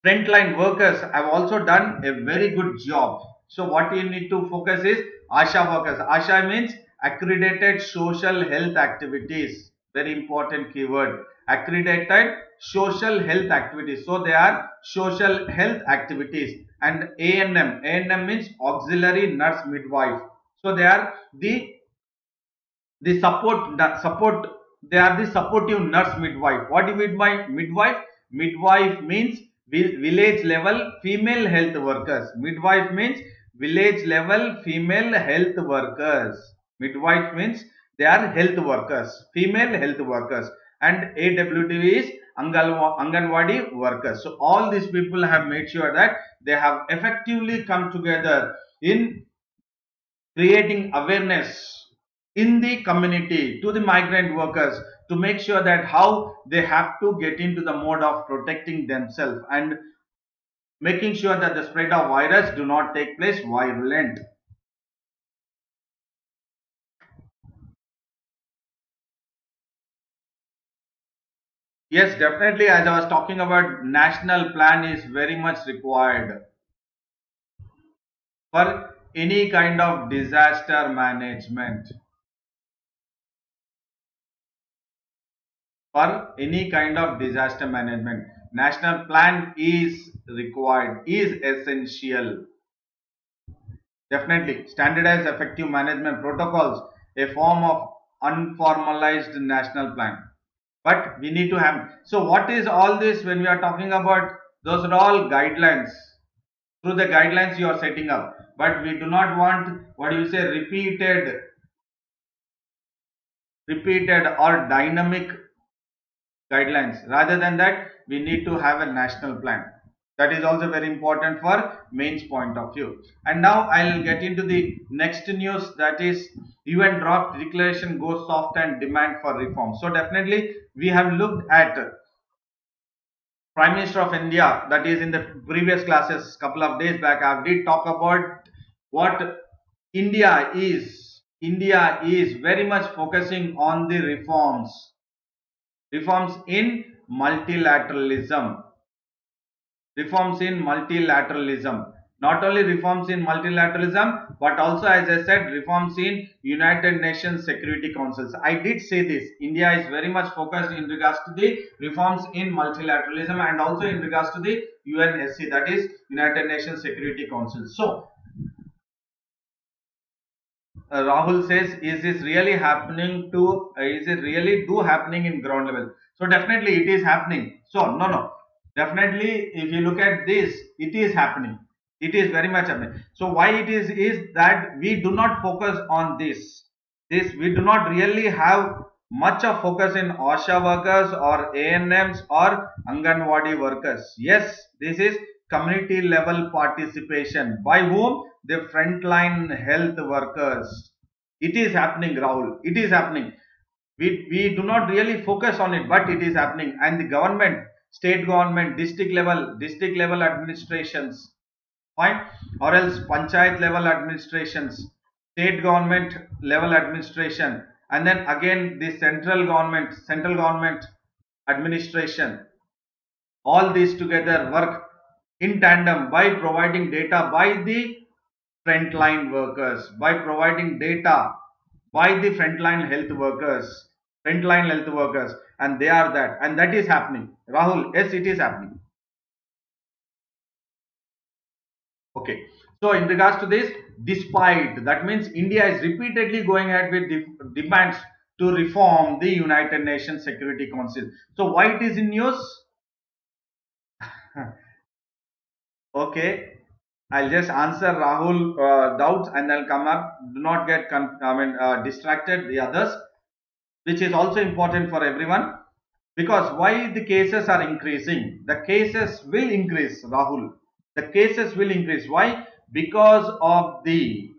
frontline workers have also done a very good job. So what you need to focus is ASHA workers. ASHA means accredited social health activities. Very important keyword. Accredited social health activities. So they are social health activities. And ANM. ANM means auxiliary nurse midwife. So they are the support, they are the supportive nurse midwife. What do you mean by midwife? Midwife means village level female health workers. Midwife means village level female health workers. Midwife means they are health workers, female health workers. And AWD is Anganwadi workers. So all these people have made sure that they have effectively come together in creating awareness in the community to the migrant workers, to make sure that how they have to get into the mode of protecting themselves and making sure that the spread of virus do not take place virulent. Yes, definitely, as I was talking about, national plan is very much required for any kind of disaster management. For any kind of disaster management, national plan is required, is essential. Definitely, standardized effective management protocols, a form of unformalized national plan. But we need to have. So, what is all this when we are talking about? Those are all guidelines. Through the guidelines you are setting up. But we do not want, what do you say, repeated or dynamic guidelines. Rather than that, we need to have a national plan. That is also very important for mains point of view. And now I'll get into the next news, that is UN draft declaration goes soft and demand for reform. So definitely we have looked at Prime Minister of India, that is in the previous classes couple of days back. I did talk about what India is. India is very much focusing on the reforms in multilateralism. Reforms in multilateralism. Not only reforms in multilateralism, but also, as I said, reforms in United Nations Security Councils. I did say this. India is very much focused in regards to the reforms in multilateralism and also in regards to the UNSC, that is United Nations Security Council. So Rahul says, is this really happening to, is it really do happening in ground level? So definitely it is happening. So no, definitely if you look at this, it is happening. It is very much happening. So why it is that we do not focus on this. We do not really have much of focus in OSHA workers or ANMs or Anganwadi workers. Yes, this is community level participation. By whom? The frontline health workers. It is happening, Rahul. It is happening. We do not really focus on it, but it is happening. And the government, state government, district level administrations, fine, or else panchayat level administrations, state government level administration, and then again the central government administration. All these together work in tandem by providing data by the frontline workers, by providing data by the frontline health workers, and they are that, and that is happening. Rahul, yes, it is happening. Okay. So in regards to this, despite, that means India is repeatedly going ahead with demands to reform the United Nations Security Council. So why it is in news? Okay, I'll just answer Rahul doubts and I'll come up. Do not get distracted. The others, which is also important for everyone, because why the cases are increasing? The cases will increase, Rahul. The cases will increase. Why? Because of the.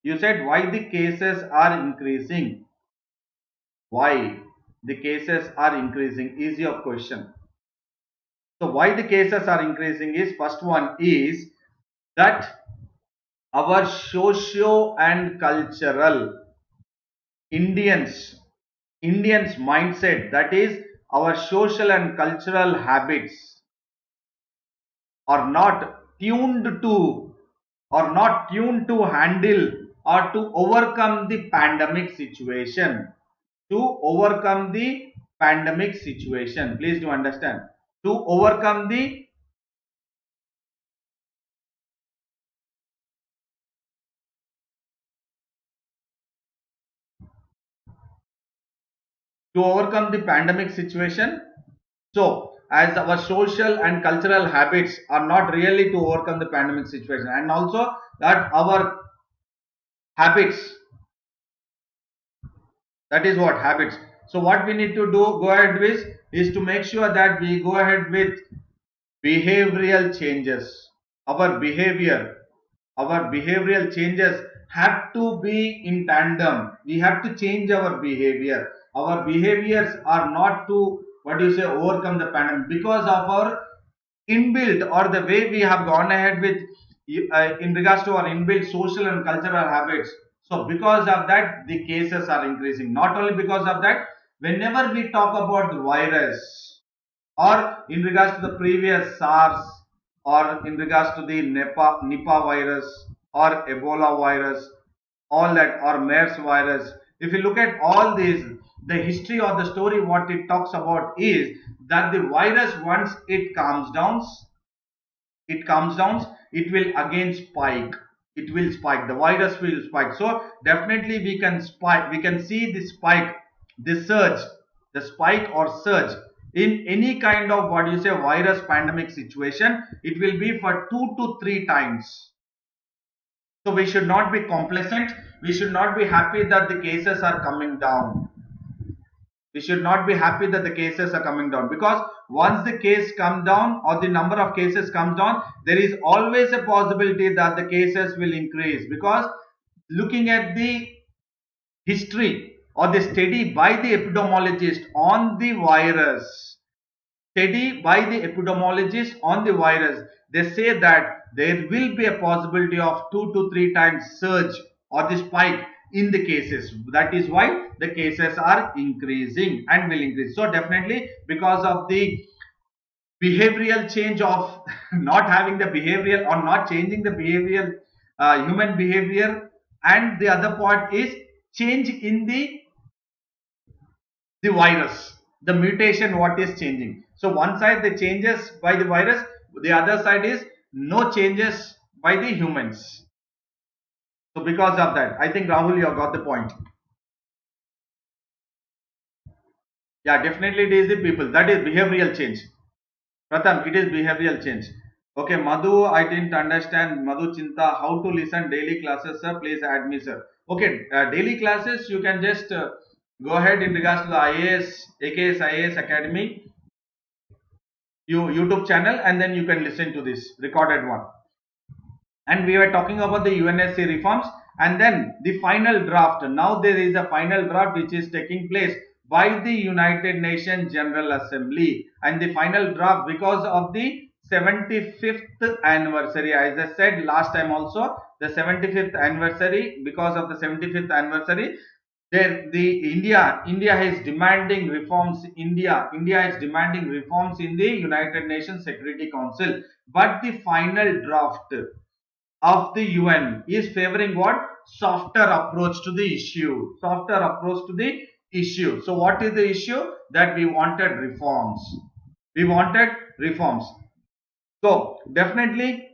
You said why the cases are increasing. Why the cases are increasing is your question. So why the cases are increasing is, first one is that our socio and cultural Indians Indians mindset, that is our social and cultural habits, are not tuned to not tuned to handle or to overcome the pandemic situation. To overcome the pandemic situation, please do understand, to overcome the pandemic situation. So as our social and cultural habits are not really to overcome the pandemic situation, and also that our habits, that is what habits. So what we need to do, go ahead with, is to make sure that we go ahead with behavioral changes. Our behavioral changes have to be in tandem. We have to change our behavior. Our behaviors are not to, what do you say, overcome the pandemic, because of our inbuilt, or the way we have gone ahead with in regards to our inbuilt social and cultural habits. So because of that, the cases are increasing. Not only because of that, whenever we talk about the virus, or in regards to the previous SARS, or in regards to the Nipah virus, or Ebola virus, all that, or MERS virus. If you look at all these, the history or the story, what it talks about is that the virus, once it comes down, it will again spike. It will spike. The virus will spike. So definitely we can spike. We can see the spike, the surge, the spike or surge in any kind of, what you say, virus pandemic situation. It will be for 2 to 3 times. So we should not be complacent. We should not be happy that the cases are coming down. We should not be happy that the cases are coming down, because once the case come down, or the number of cases comes down, there is always a possibility that the cases will increase. Because looking at the history or the study by the epidemiologist on the virus, they say that there will be a possibility of 2 to 3 times surge or the spike in the cases. That is why the cases are increasing and will increase. So definitely, because of the behavioral change of not having the behavioral, or not changing the behavioral, human behavior, and the other part is change in the virus, the mutation what is changing. So one side the changes by the virus, the other side is no changes by the humans. So because of that, I think Rahul, you have got the point. Yeah, definitely it is the people, that is behavioral change. Pratham, it is behavioral change. Okay, Madhu, I didn't understand. Madhu Chinta, how to listen daily classes, sir? Please add me, sir. Okay, daily classes you can just go ahead in regards to the IAS, AKS IAS Academy YouTube channel, and then you can listen to this recorded one. And we were talking about the UNSC reforms, and then the final draft. Now there is a final draft which is taking place by the United Nations General Assembly, and the final draft, because of the 75th anniversary, as I said last time also, the 75th anniversary, because of the 75th anniversary, there the India is demanding reforms. India is demanding reforms in the United Nations Security Council, but the final draft of the UN is favoring what? Softer approach to the issue. Softer approach to the issue. So what is the issue? That we wanted reforms. We wanted reforms. So definitely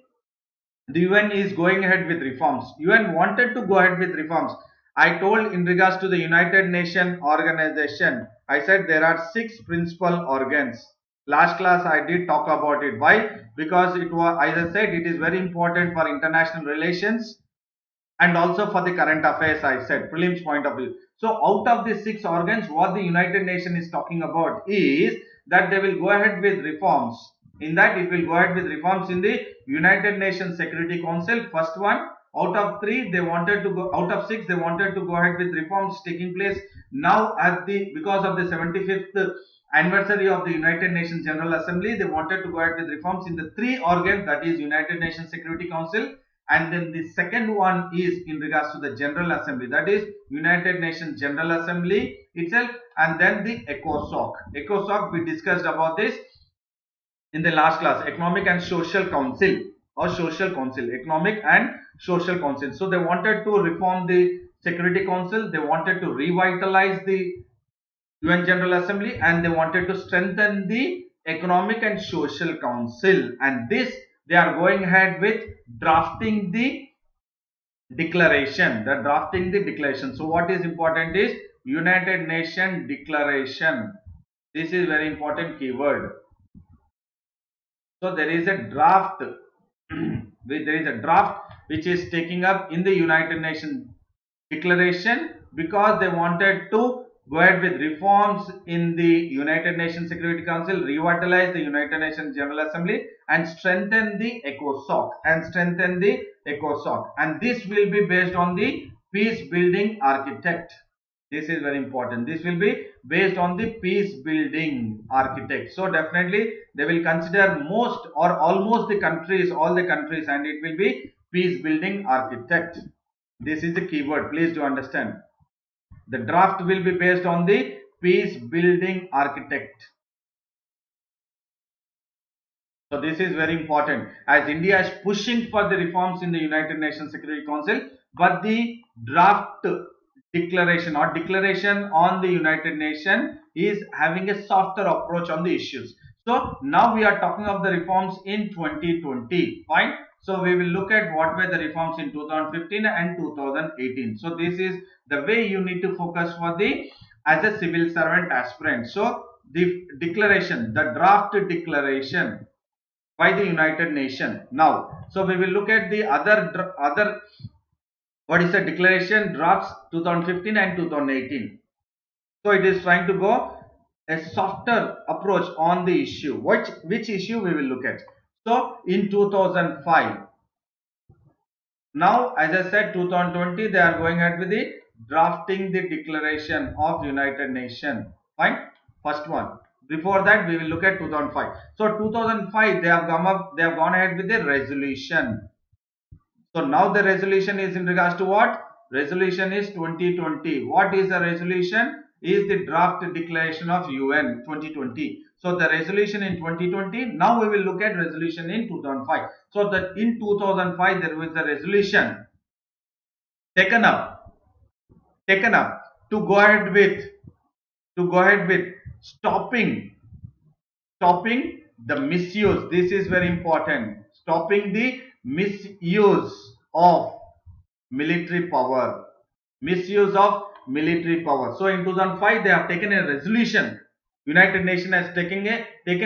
the UN is going ahead with reforms. UN wanted to go ahead with reforms. I told in regards to the United Nations organization, I said there are 6 principal organs. Last class I did talk about it. Why? Because it was, as I said, it is very important for international relations and also for the current affairs. I said prelims point of view. So out of the 6 organs, what the United Nations is talking about is that they will go ahead with reforms. In that, it will go ahead with reforms in the United Nations Security Council. First one, Out of 3, they wanted to go, out of 6, they wanted to go ahead with reforms taking place now at the, because of the 75th anniversary of the United Nations General Assembly. They wanted to go ahead with reforms in the 3 organs, that is United Nations Security Council, and then the second one is in regards to the General Assembly, that is United Nations General Assembly itself, and then the ECOSOC. ECOSOC, we discussed about this in the last class, Economic and Social Council, or Social Council, Economic and Social Council. So they wanted to reform the Security Council, they wanted to revitalize the UN General Assembly, and they wanted to strengthen the Economic and Social Council, and this they are going ahead with drafting the declaration. They're drafting the declaration. So what is important is United Nations Declaration. This is very important keyword. So there is a draft there is a draft which is taking up in the United Nations Declaration, because they wanted to go ahead with reforms in the United Nations Security Council, revitalize the United Nations General Assembly, and strengthen the ECOSOC, and this will be based on the peace building architect. This is very important. This will be based on the peace building architect. So definitely they will consider most or almost the countries, all the countries, and it will be peace building architect. This is the keyword, please do understand. The draft will be based on the peace building architect. So this is very important, as India is pushing for the reforms in the United Nations Security Council, but the draft declaration or declaration on the United Nations is having a softer approach on the issues. So now we are talking of the reforms in 2020, fine. So we will look at what were the reforms in 2015 and 2018. So this is the way you need to focus for the as a civil servant aspirant. So the declaration, the draft declaration by the United Nations. Now, so we will look at the other what is the declaration drafts 2015 and 2018. So it is trying to go a softer approach on the issue. Which issue we will look at? So in 2005, now as I said 2020 they are going ahead with the drafting the declaration of United Nations. Fine, first one. Before that we will look at 2005. So 2005 they have gone ahead with the resolution. So now the resolution is in regards to what? Resolution is 2020. What is the resolution? Is the draft declaration of UN 2020. So the resolution in 2020. Now we will look at resolution in 2005. So that in 2005 there was a resolution taken up to go ahead with stopping the misuse. This is very important. Stopping the misuse of military power. Misuse of military power. So in 2005 they have taken a resolution. United Nations has taken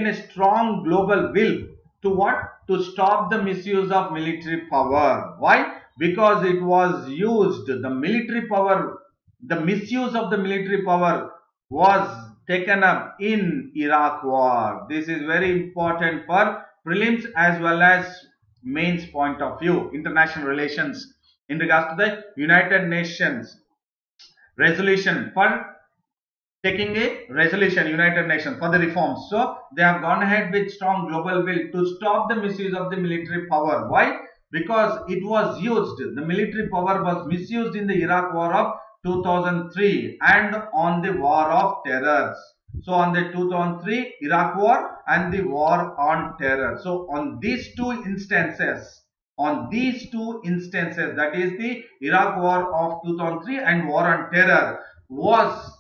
a strong global will to what? To stop the misuse of military power. Why? Because it was used, the military power, the misuse of the military power was taken up in Iraq war. This is very important for prelims as well as mains point of view, international relations, in regards to the United Nations resolution for taking a resolution, United Nations for the reforms. So they have gone ahead with strong global will to stop the misuse of the military power. Why? Because it was used, the military power was misused in the Iraq war of 2003 and on the war of terrors. So on the 2003 Iraq war and the war on terror. So on these two instances, that is the Iraq war of 2003 and war on terror, was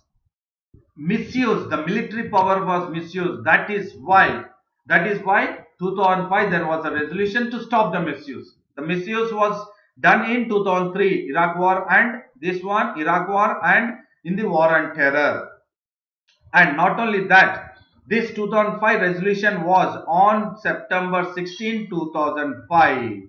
misused. The military power was misused. That is why 2005 there was a resolution to stop the misuse. The misuse was done in 2003 Iraq war, and this one Iraq war and in the war on terror. And not only that, this 2005 resolution was on September 16, 2005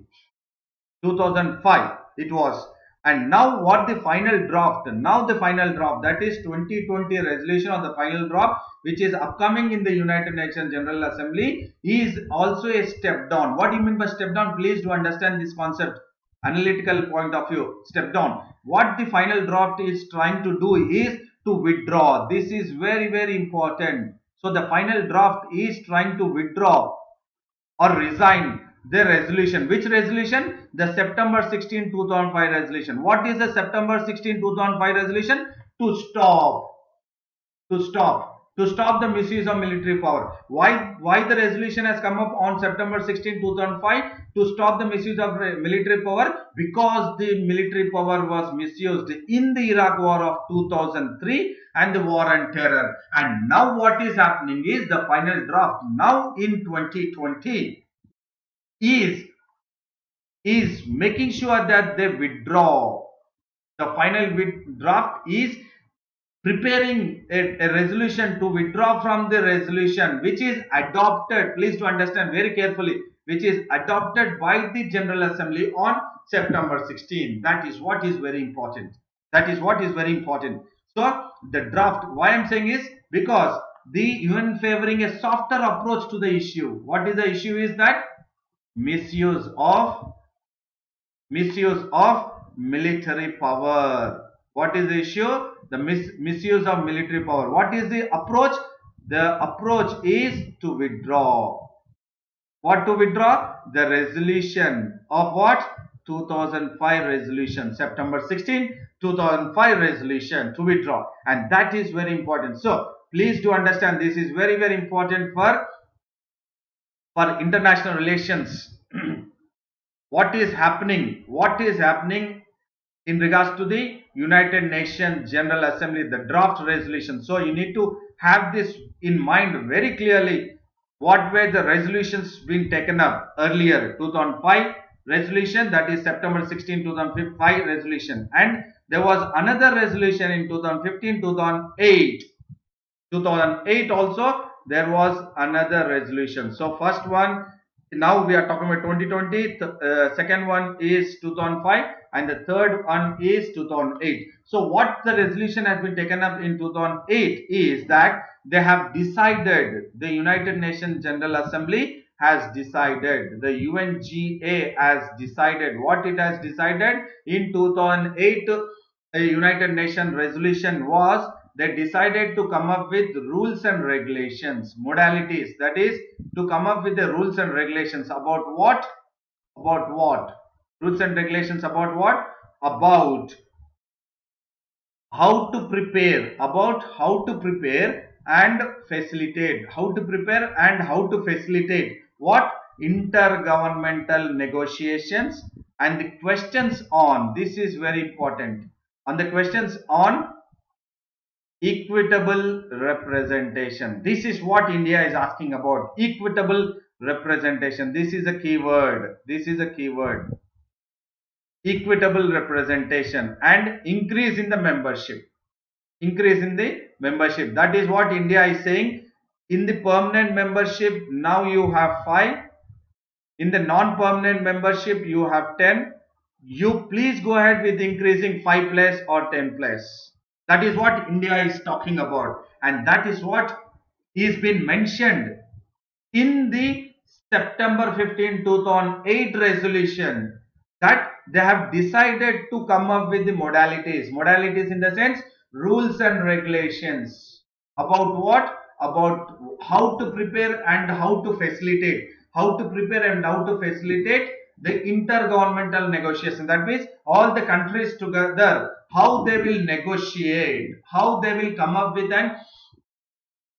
it was. And now what the final draft? Now the final draft, that is 2020 resolution of the final draft, which is upcoming in the United Nations General Assembly, is also a step down. What do you mean by step down? Please do understand this concept. analytical point of view, step down. What the final draft is trying to do is to withdraw. This is very, very important. So the final draft is trying to withdraw or resign the resolution. Which resolution? The September 16, 2005 resolution. What is the September 16, 2005 resolution? To stop the misuse of military power. Why the resolution has come up on September 16, 2005? To stop the misuse of military power, because the military power was misused in the Iraq war of 2003 and the war on terror. And now what is happening is the final draft now in 2020 is making sure that they withdraw. The final draft is preparing a resolution to withdraw from the resolution which is adopted, please to understand very carefully, which is adopted by the General Assembly on September 16. That is what is very important. That is what is very important. So the draft, why I'm saying is because the UN favoring a softer approach to the issue. What is the issue is that misuse of military power. What is the issue? The misuse of military power. What is the approach? The approach is to withdraw. What to withdraw? The resolution of what? 2005 resolution. September 16, 2005 resolution to withdraw. And that is very important. So please do understand, this is very, very important for international relations. What is happening in regards to the United Nations General Assembly, the draft resolution. So you need to have this in mind very clearly. What were the resolutions being taken up earlier? 2005 resolution, that is September 16, 2005 resolution, and there was another resolution in 2015, 2008. 2008 also there was another resolution. So first one, now we are talking about 2020, second one is 2005, and the third one is 2008. So what the resolution has been taken up in 2008 is that they have decided, the United Nations General Assembly has decided, the UNGA has decided. What it has decided in 2008, a United Nations resolution was, they decided to come up with rules and regulations, modalities, that is to come up with the rules and regulations about what? About what? Rules and regulations about what? About how to prepare, about how to prepare and facilitate, how to prepare and how to facilitate what? Intergovernmental negotiations, and the questions on, this is very important, on the questions on equitable representation. This is what India is asking about, equitable representation. This is a key word. This is a key word. Equitable representation and increase in the membership. Increase in the membership. That is what India is saying. In the permanent membership, now you have 5. In the non-permanent membership, you have 10. You please go ahead with increasing 5 plus or 10 plus. That is what India is talking about, and that is what is been mentioned in the September 15, 2008 resolution, that they have decided to come up with the modalities. Modalities in the sense, rules and regulations about what? About how to prepare and how to facilitate. How to prepare and how to facilitate the intergovernmental negotiation. That means all the countries together, how they will negotiate, how they will come up with an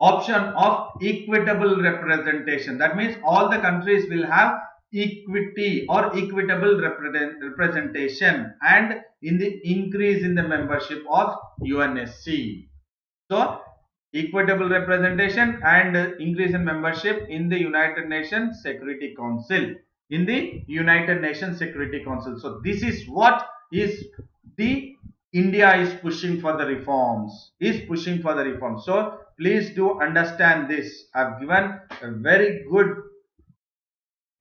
option of equitable representation. That means all the countries will have equity or equitable representation and in the increase in the membership of UNSC. So equitable representation and increase in membership in the United Nations Security Council. In the United Nations Security Council. So this is what is the India is pushing for the reforms. So please do understand this. I've given a very good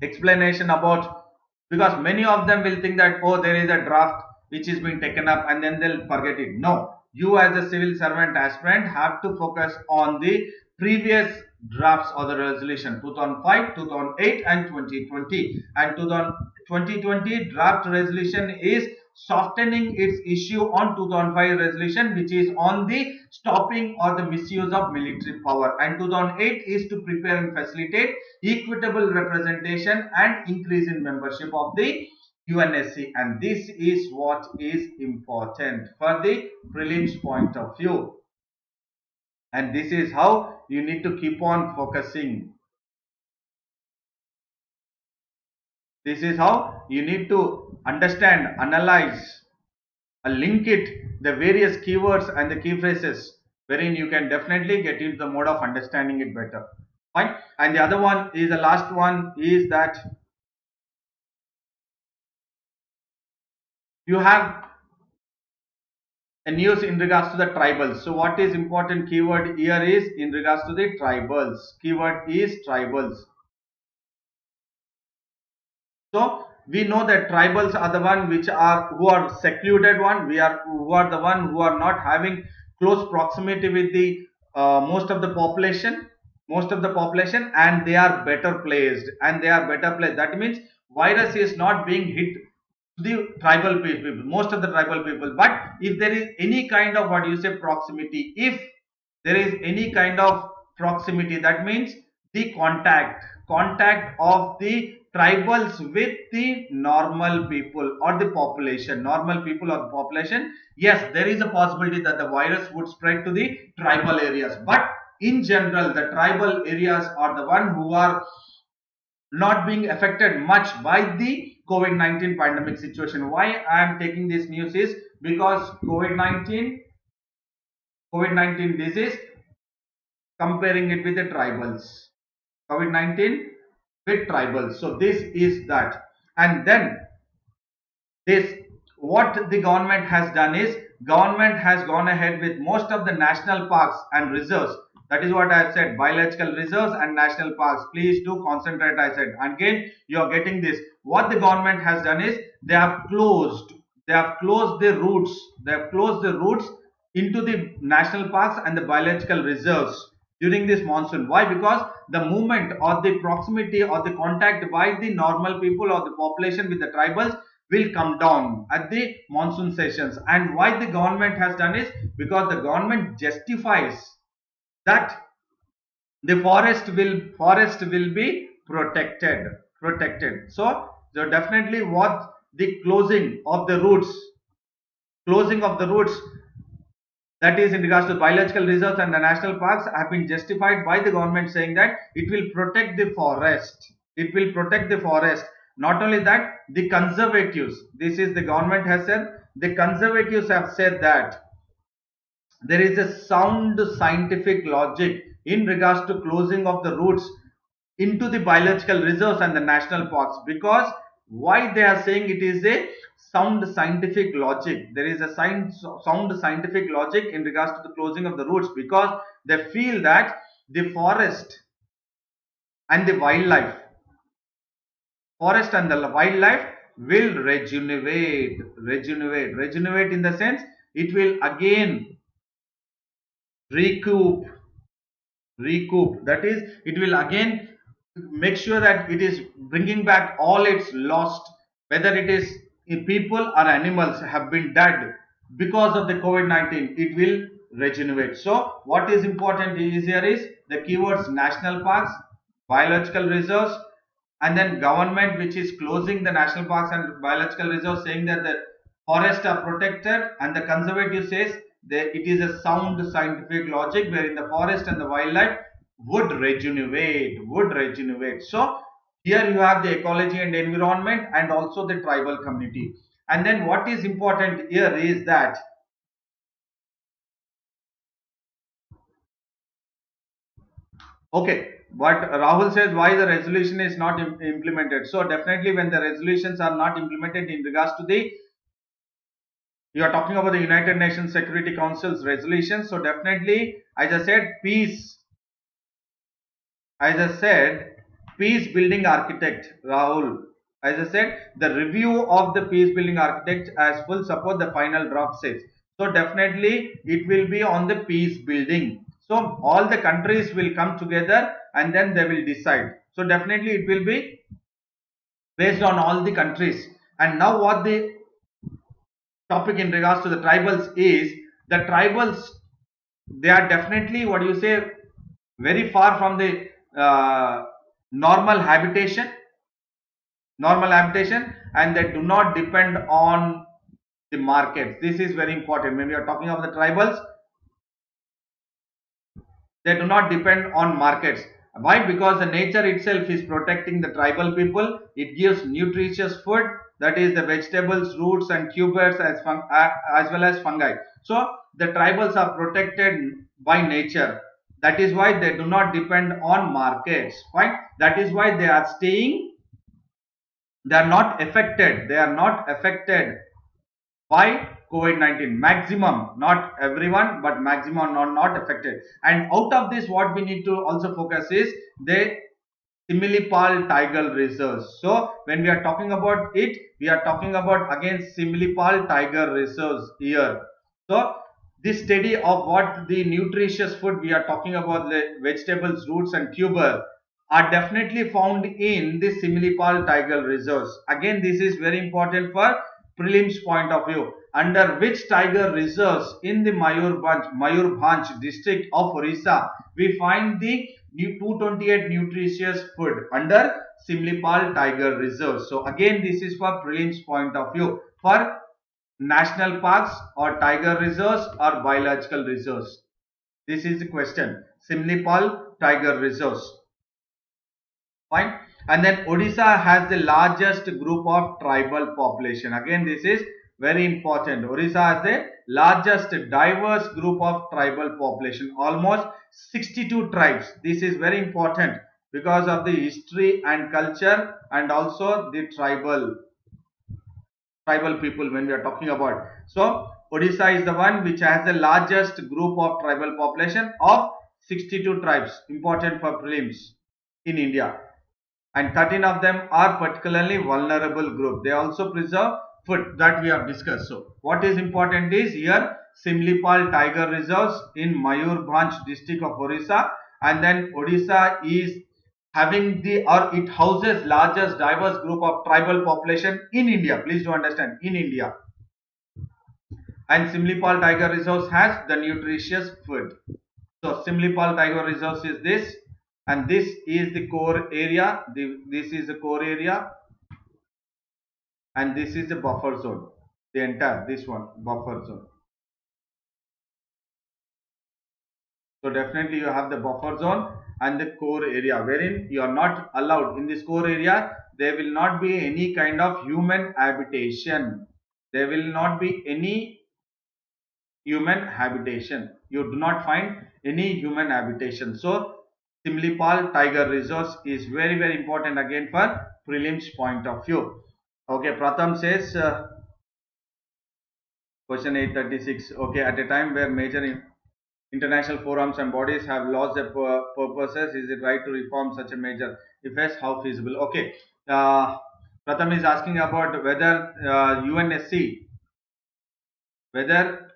explanation about, because many of them will think that, oh, there is a draft which is being taken up and then they'll forget it. No, you as a civil servant aspirant have to focus on the previous drafts of the resolution 2005, 2008 and 2020, and 2020 draft resolution is softening its issue on 2005 resolution, which is on the stopping or the misuse of military power, and 2008 is to prepare and facilitate equitable representation and increase in membership of the UNSC, and this is what is important for the prelims point of view, and this is how you need to keep on focusing. This is how you need to understand, analyze, link it, the various keywords and the key phrases, wherein you can definitely get into the mode of understanding it better. Fine. And the other one is, the last one is that you have a news in regards to the tribals. So what is important keyword here is in regards to the tribals. Keyword is tribals. So we know that tribals are the one which are who are secluded one. Who are the one who are not having close proximity with the most of the population, and they are better placed. That means virus is not being hit to the tribal people, most of the tribal people. But if there is any kind of what you say proximity, if there is any kind of proximity, that means the contact of the tribals with the normal people or the population, yes, there is a possibility that the virus would spread to the tribal areas. But in general, the tribal areas are the one who are not being affected much by the COVID-19 pandemic situation. Why I am taking this news is because COVID-19 disease, comparing it with the tribals, COVID-19 with tribals. So this is that. And then this, what the government has done is, government has gone ahead with most of the national parks and reserves. That is what I have said, biological reserves and national parks. Please do concentrate, I said. Again, you are getting this. What the government has done is, they have closed the routes into the national parks and the biological reserves during this monsoon. Why? Because the movement or the proximity or the contact by the normal people or the population with the tribals will come down at the monsoon sessions. And why the government has done is because the government justifies that the forest will be protected. So definitely, what the closing of the routes, that is in regards to biological reserves and the national parks, have been justified by the government, saying that it will protect the forest. Not only that, the conservatives, this is the government has said, the conservatives have said that there is a sound scientific logic in regards to closing of the routes into the biological reserves and the national parks. Because why they are saying it is a sound scientific logic, there is a sound scientific logic in regards to the closing of the routes, because they feel that the forest and the wildlife will regenerate in the sense, it will again recoup, that is, it will again make sure that it is bringing back all its lost, whether it is people or animals have been dead because of the COVID-19, it will regenerate. So what is important is here is the keywords national parks, biological reserves, and then government which is closing the national parks and biological reserves, saying that the forests are protected, and the conservative says that it is a sound scientific logic wherein the forest and the wildlife would regenerate. So here you have the ecology and environment and also the tribal community. And then what is important here is that okay, but Rahul says why the resolution is not implemented. So definitely, when the resolutions are not implemented in regards to the, you are talking about the United Nations Security Council's resolutions. So definitely, as I said, peace building architect, Rahul. As I said, the review of the peace building architect as full support, the final draft says. So definitely, it will be on the peace building. So all the countries will come together and then they will decide. So definitely it will be based on all the countries. And now what the topic in regards to the tribals is, the tribals, they are definitely, what do you say, very far from the normal habitation, and they do not depend on the markets. This is very important when we are talking of the tribals. They do not depend on markets. Why? Because the nature itself is protecting the tribal people. It gives nutritious food, that is the vegetables, roots and tubers, as well as fungi. So the tribals are protected by nature. That is why they do not depend on markets. Fine. That is why they are staying. They are not affected. They are not affected by COVID-19. Maximum, not everyone, but maximum are not affected. And out of this, what we need to also focus is the Similipal Tiger Reserves. So when we are talking about it, we are talking about again Similipal Tiger Reserves here. So this study of what the nutritious food we are talking about, the vegetables, roots and tuber, are definitely found in the Similipal Tiger Reserves. Again, this is very important for prelims point of view. Under which tiger reserves in the Mayurbhanj district of Orissa we find the 228 nutritious food under Simlipal Tiger Reserve. So again, this is for prelims point of view for national parks or tiger reserves or biological reserves. This is the question. Simlipal Tiger Reserves. Fine. And then Odisha has the largest group of tribal population. Again, this is very important. Odisha has the largest diverse group of tribal population, almost 62 tribes. This is very important because of the history and culture and also the tribal people when we are talking about. So Odisha is the one which has the largest group of tribal population of 62 tribes, important for prelims in India. And 13 of them are particularly vulnerable group. They also preserve food, that we have discussed. So what is important is here Simlipal Tiger Reserves in Mayurbhanj district of Orissa, and then Odisha is having the, or it houses largest diverse group of tribal population in India. Please do understand, in India. And Simlipal Tiger Reserves has the nutritious food. So Simlipal Tiger Reserves is this, and this is the core area. This is the core area, and this is the buffer zone. The entire, this one, buffer zone. So definitely you have the buffer zone and the core area, wherein you are not allowed. In this core area, there will not be any kind of human habitation. There will not be any human habitation. You do not find any human habitation. So Simlipal Tiger Reserves is very important again for prelims point of view. Okay, Pratham says question 836. Okay, at a time where major international forums and bodies have lost their purposes, is it right to reform such a major? If yes, how feasible? Okay, Pratham is asking about whether UNSC, whether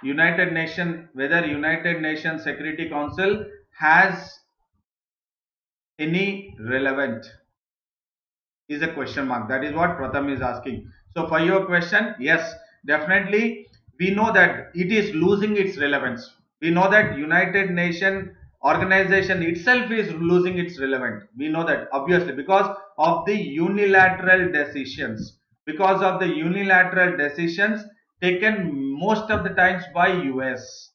United Nations Security Council has any relevant, is a question mark. That is what Pratham is asking. So for your question, yes, definitely we know that it is losing its relevance. We know that United Nation organization itself is losing its relevance. We know that obviously because of the unilateral decisions. Because of the unilateral decisions taken most of the times by US.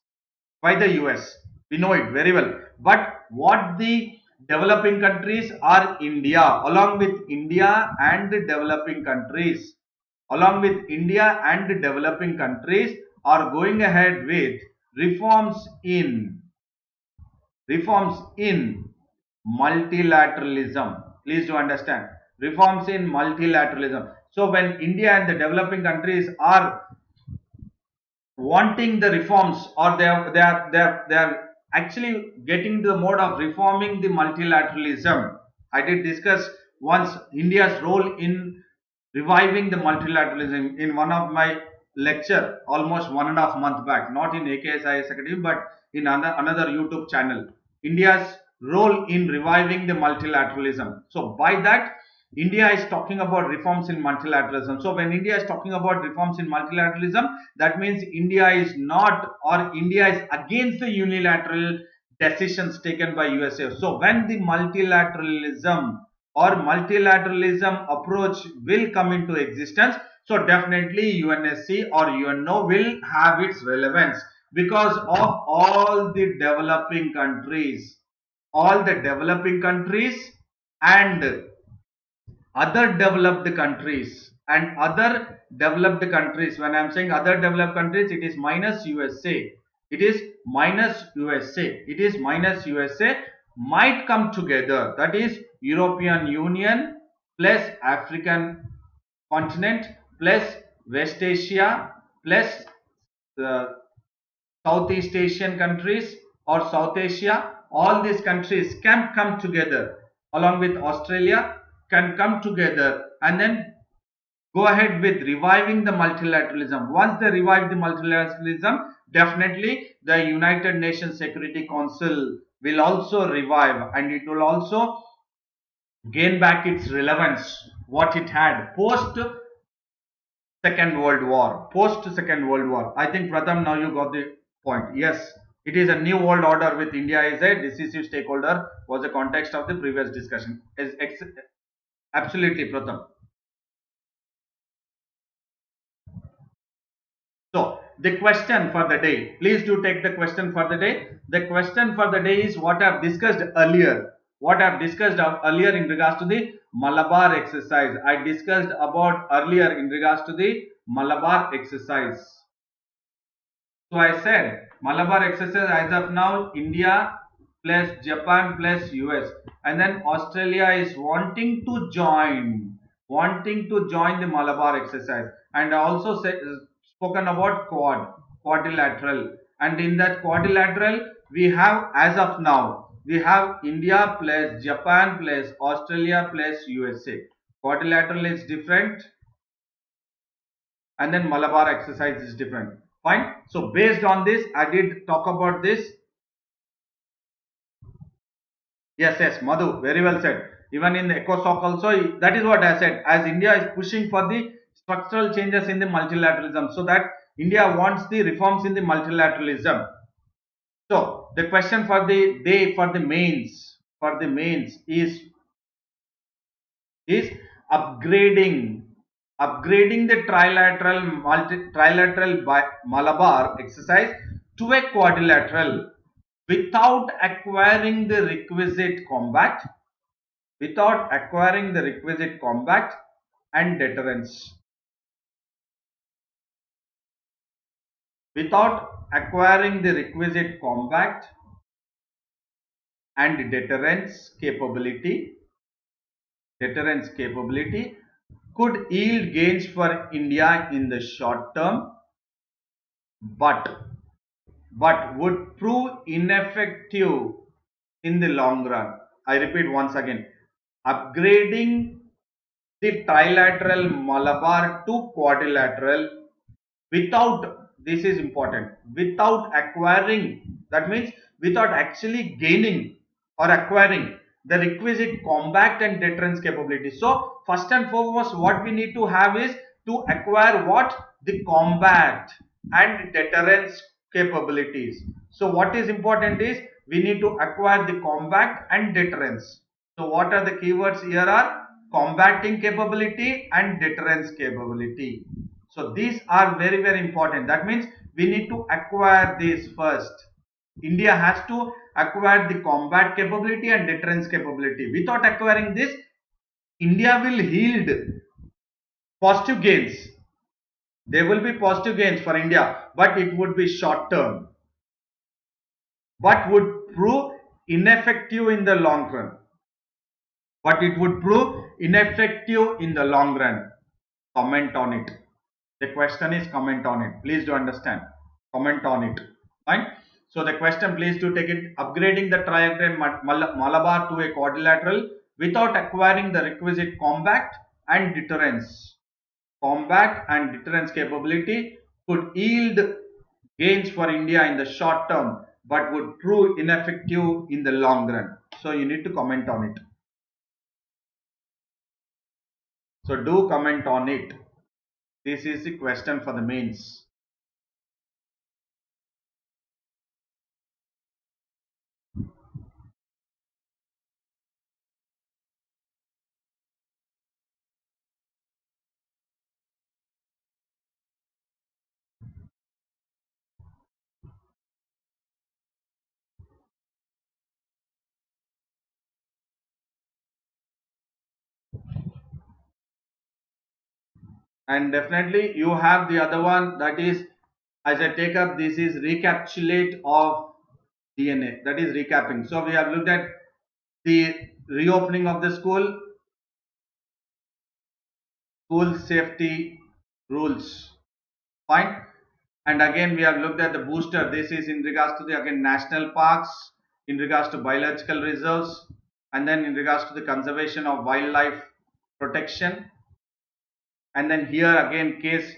By the US. We know it very well. But what the developing countries are India, along with India and the developing countries, along with India and the developing countries are going ahead with reforms in multilateralism. Please do understand, reforms in multilateralism. So when India and the developing countries are wanting the reforms, or they are actually getting the mode of reforming the multilateralism. I did discuss once India's role in reviving the multilateralism in one of my lecture almost 1.5 months back, not in AKSIS Academy, but in another YouTube channel. India's role in reviving the multilateralism. So by that, India is talking about reforms in multilateralism. So when India is talking about reforms in multilateralism, that means India is not, or India is against the unilateral decisions taken by USA. So when the multilateralism or multilateralism approach will come into existence, so definitely UNSC or UNO will have its relevance, because of all the developing countries and other developed countries, and other developed countries, when I'm saying other developed countries, it is minus USA, might come together, that is European Union plus African continent plus West Asia plus the Southeast Asian countries or South Asia. All these countries can come together, along with Australia, can come together and then go ahead with reviving the multilateralism. Once they revive the multilateralism, definitely the United Nations Security Council will also revive, and it will also gain back its relevance what it had post Second World War. I think Pratham, now you got the point. Yes, it is a new world order with India is a decisive stakeholder, was the context of the previous discussion. Absolutely, Pratham. So the question for the day, please do take the question for the day. The question for the day is what I've discussed earlier. In regards to the Malabar exercise. I discussed about earlier in regards to the Malabar exercise. So I said Malabar exercise as of now India plus Japan plus US, and then Australia is wanting to join the Malabar exercise, and I also spoken about quadrilateral, and in that quadrilateral we have, as of now, we have India plus Japan plus Australia plus USA. Quadrilateral is different, and then Malabar exercise is different. Fine. So based on this, I did talk about this. Yes, Madhu, very well said. Even in the ECOSOC also, that is what I said. As India is pushing for the structural changes in the multilateralism, so that India wants the reforms in the multilateralism. So the question for the day, for the mains is upgrading the trilateral Malabar exercise to a quadrilateral without acquiring the requisite combat and deterrence. Without acquiring the requisite combat and deterrence capability could yield gains for India in the short term, but would prove ineffective in the long run. I repeat once again, upgrading the trilateral Malabar to quadrilateral without, this is important, without acquiring, that means without actually gaining or acquiring the requisite combat and deterrence capability. So first and foremost, what we need to have is to acquire what? The combat and deterrence capabilities. So what is important is we need to acquire the combat and deterrence. So what are the keywords here are combating capability and deterrence capability. So these are very, very important. That means we need to acquire this first. India has to acquire the combat capability and deterrence capability. Without acquiring this, India will yield positive gains. There will be positive gains for India, but it would be short term, but would prove ineffective in the long run. Comment on it. The question is comment on it. Please do understand. Comment on it. Fine. So the question, please do take it. Upgrading the trilateral Malabar to a quadrilateral without acquiring the requisite combat and deterrence capability could yield gains for India in the short term but would prove ineffective in the long run? So you need to comment on it. So do comment on it. This is the question for the mains. And definitely you have the other one, that is, as I take up, this is recapitulate of DNA, that is recapping. So we have looked at the reopening of the school safety rules, fine. And again we have looked at the booster. This is in regards to the, again, national parks, in regards to biological reserves, and then in regards to the conservation of wildlife protection. And then here again, case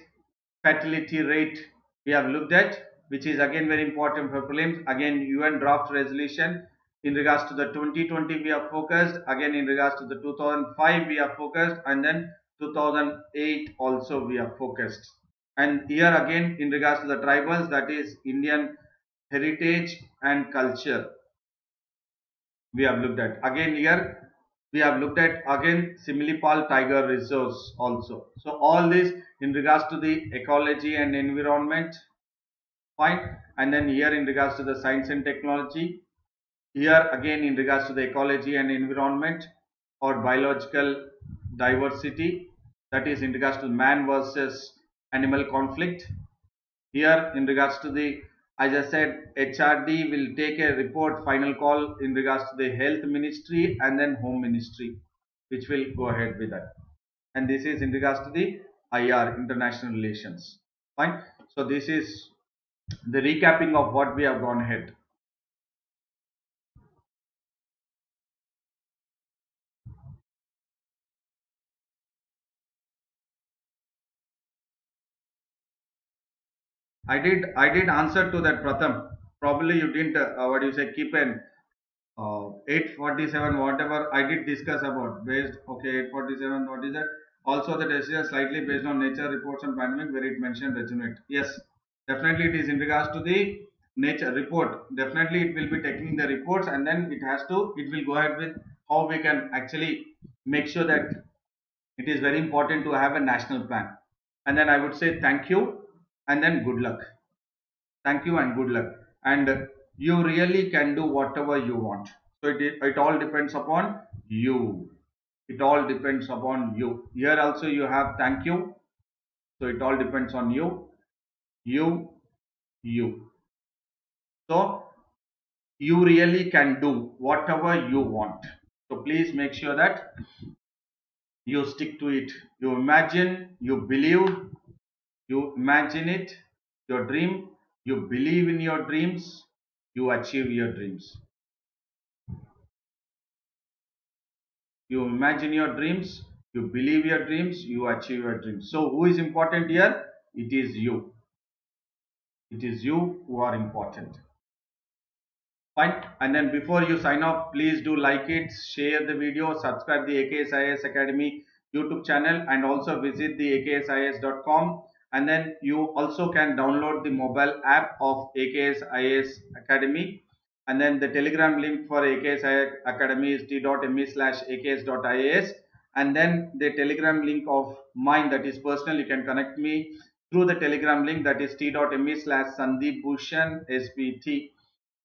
fatality rate we have looked at, which is again very important for prelims. Again, UN draft resolution. In regards to the 2020 we are focused, again in regards to the 2005 we are focused, and then 2008 also we are focused. And here again in regards to the tribals, that is Indian heritage and culture, we have looked at. Again here we have looked at again Similipal tiger reserves also. So all this in regards to the ecology and environment, fine. And then here in regards to the science and technology, here again in regards to the ecology and environment or biological diversity, that is in regards to man versus animal conflict. Here in regards to the, as I said, HRD will take a report, final call in regards to the health ministry and then home ministry, which will go ahead with that. And this is in regards to the IR, international relations, fine. So this is the recapping of what we have gone ahead. I did answer to that, Pratham. Probably you didn't, what do you say, keep an 847 whatever I did discuss about based. Okay, 847, what is that? Also the decision slightly based on nature reports on pandemic where it mentioned regenerate. Yes, definitely it is in regards to the nature report. Definitely it will be taking the reports, and then it will go ahead with how we can actually make sure that it is very important to have a national plan. And then I would say thank you and then good luck. Thank you and good luck. And you really can do whatever you want. So it all depends upon you. It all depends upon you. Here also you have thank you. So it all depends on you. You, you. So you really can do whatever you want. So please make sure that you stick to it. You imagine, you believe, you imagine it, your dream, you believe in your dreams, you achieve your dreams. You imagine your dreams, you believe your dreams, you achieve your dreams. So who is important here? It is you. It is you who are important. Fine. And then before you sign off, please do like it, share the video, subscribe the AKSIS Academy YouTube channel, and also visit the aksis.com. And then you also can download the mobile app of AKSIS Academy. And then the Telegram link for AKSIS Academy is t.me/aks.ias. And then the Telegram link of mine, that is personal, you can connect me through the Telegram link, that is t.me/Sandeep Bhushan SBT.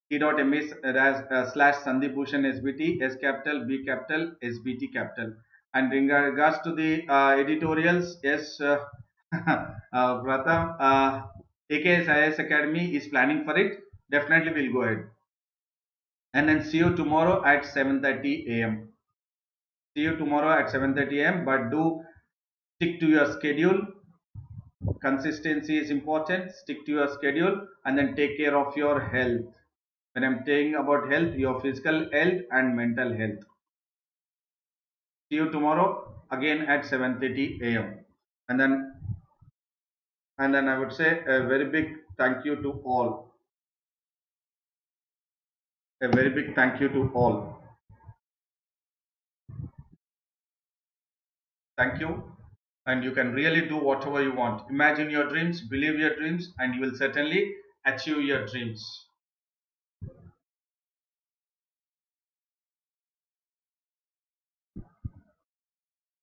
T.me slash Sandeep Bhushan SBT, S capital, B capital, SBT capital. And in regards to the editorials, yes, Pratham, AKSIS Academy is planning for it. Definitely we'll go ahead. And then see you tomorrow at 7:30 a.m. See you tomorrow at 7:30 a.m. But do stick to your schedule. Consistency is important. Stick to your schedule and then take care of your health. When I'm saying about health, your physical health and mental health. See you tomorrow again at 7:30 a.m. And then And then I would say a very big thank you to all. A very big thank you to all. Thank you. And you can really do whatever you want. Imagine your dreams, believe your dreams, and you will certainly achieve your dreams.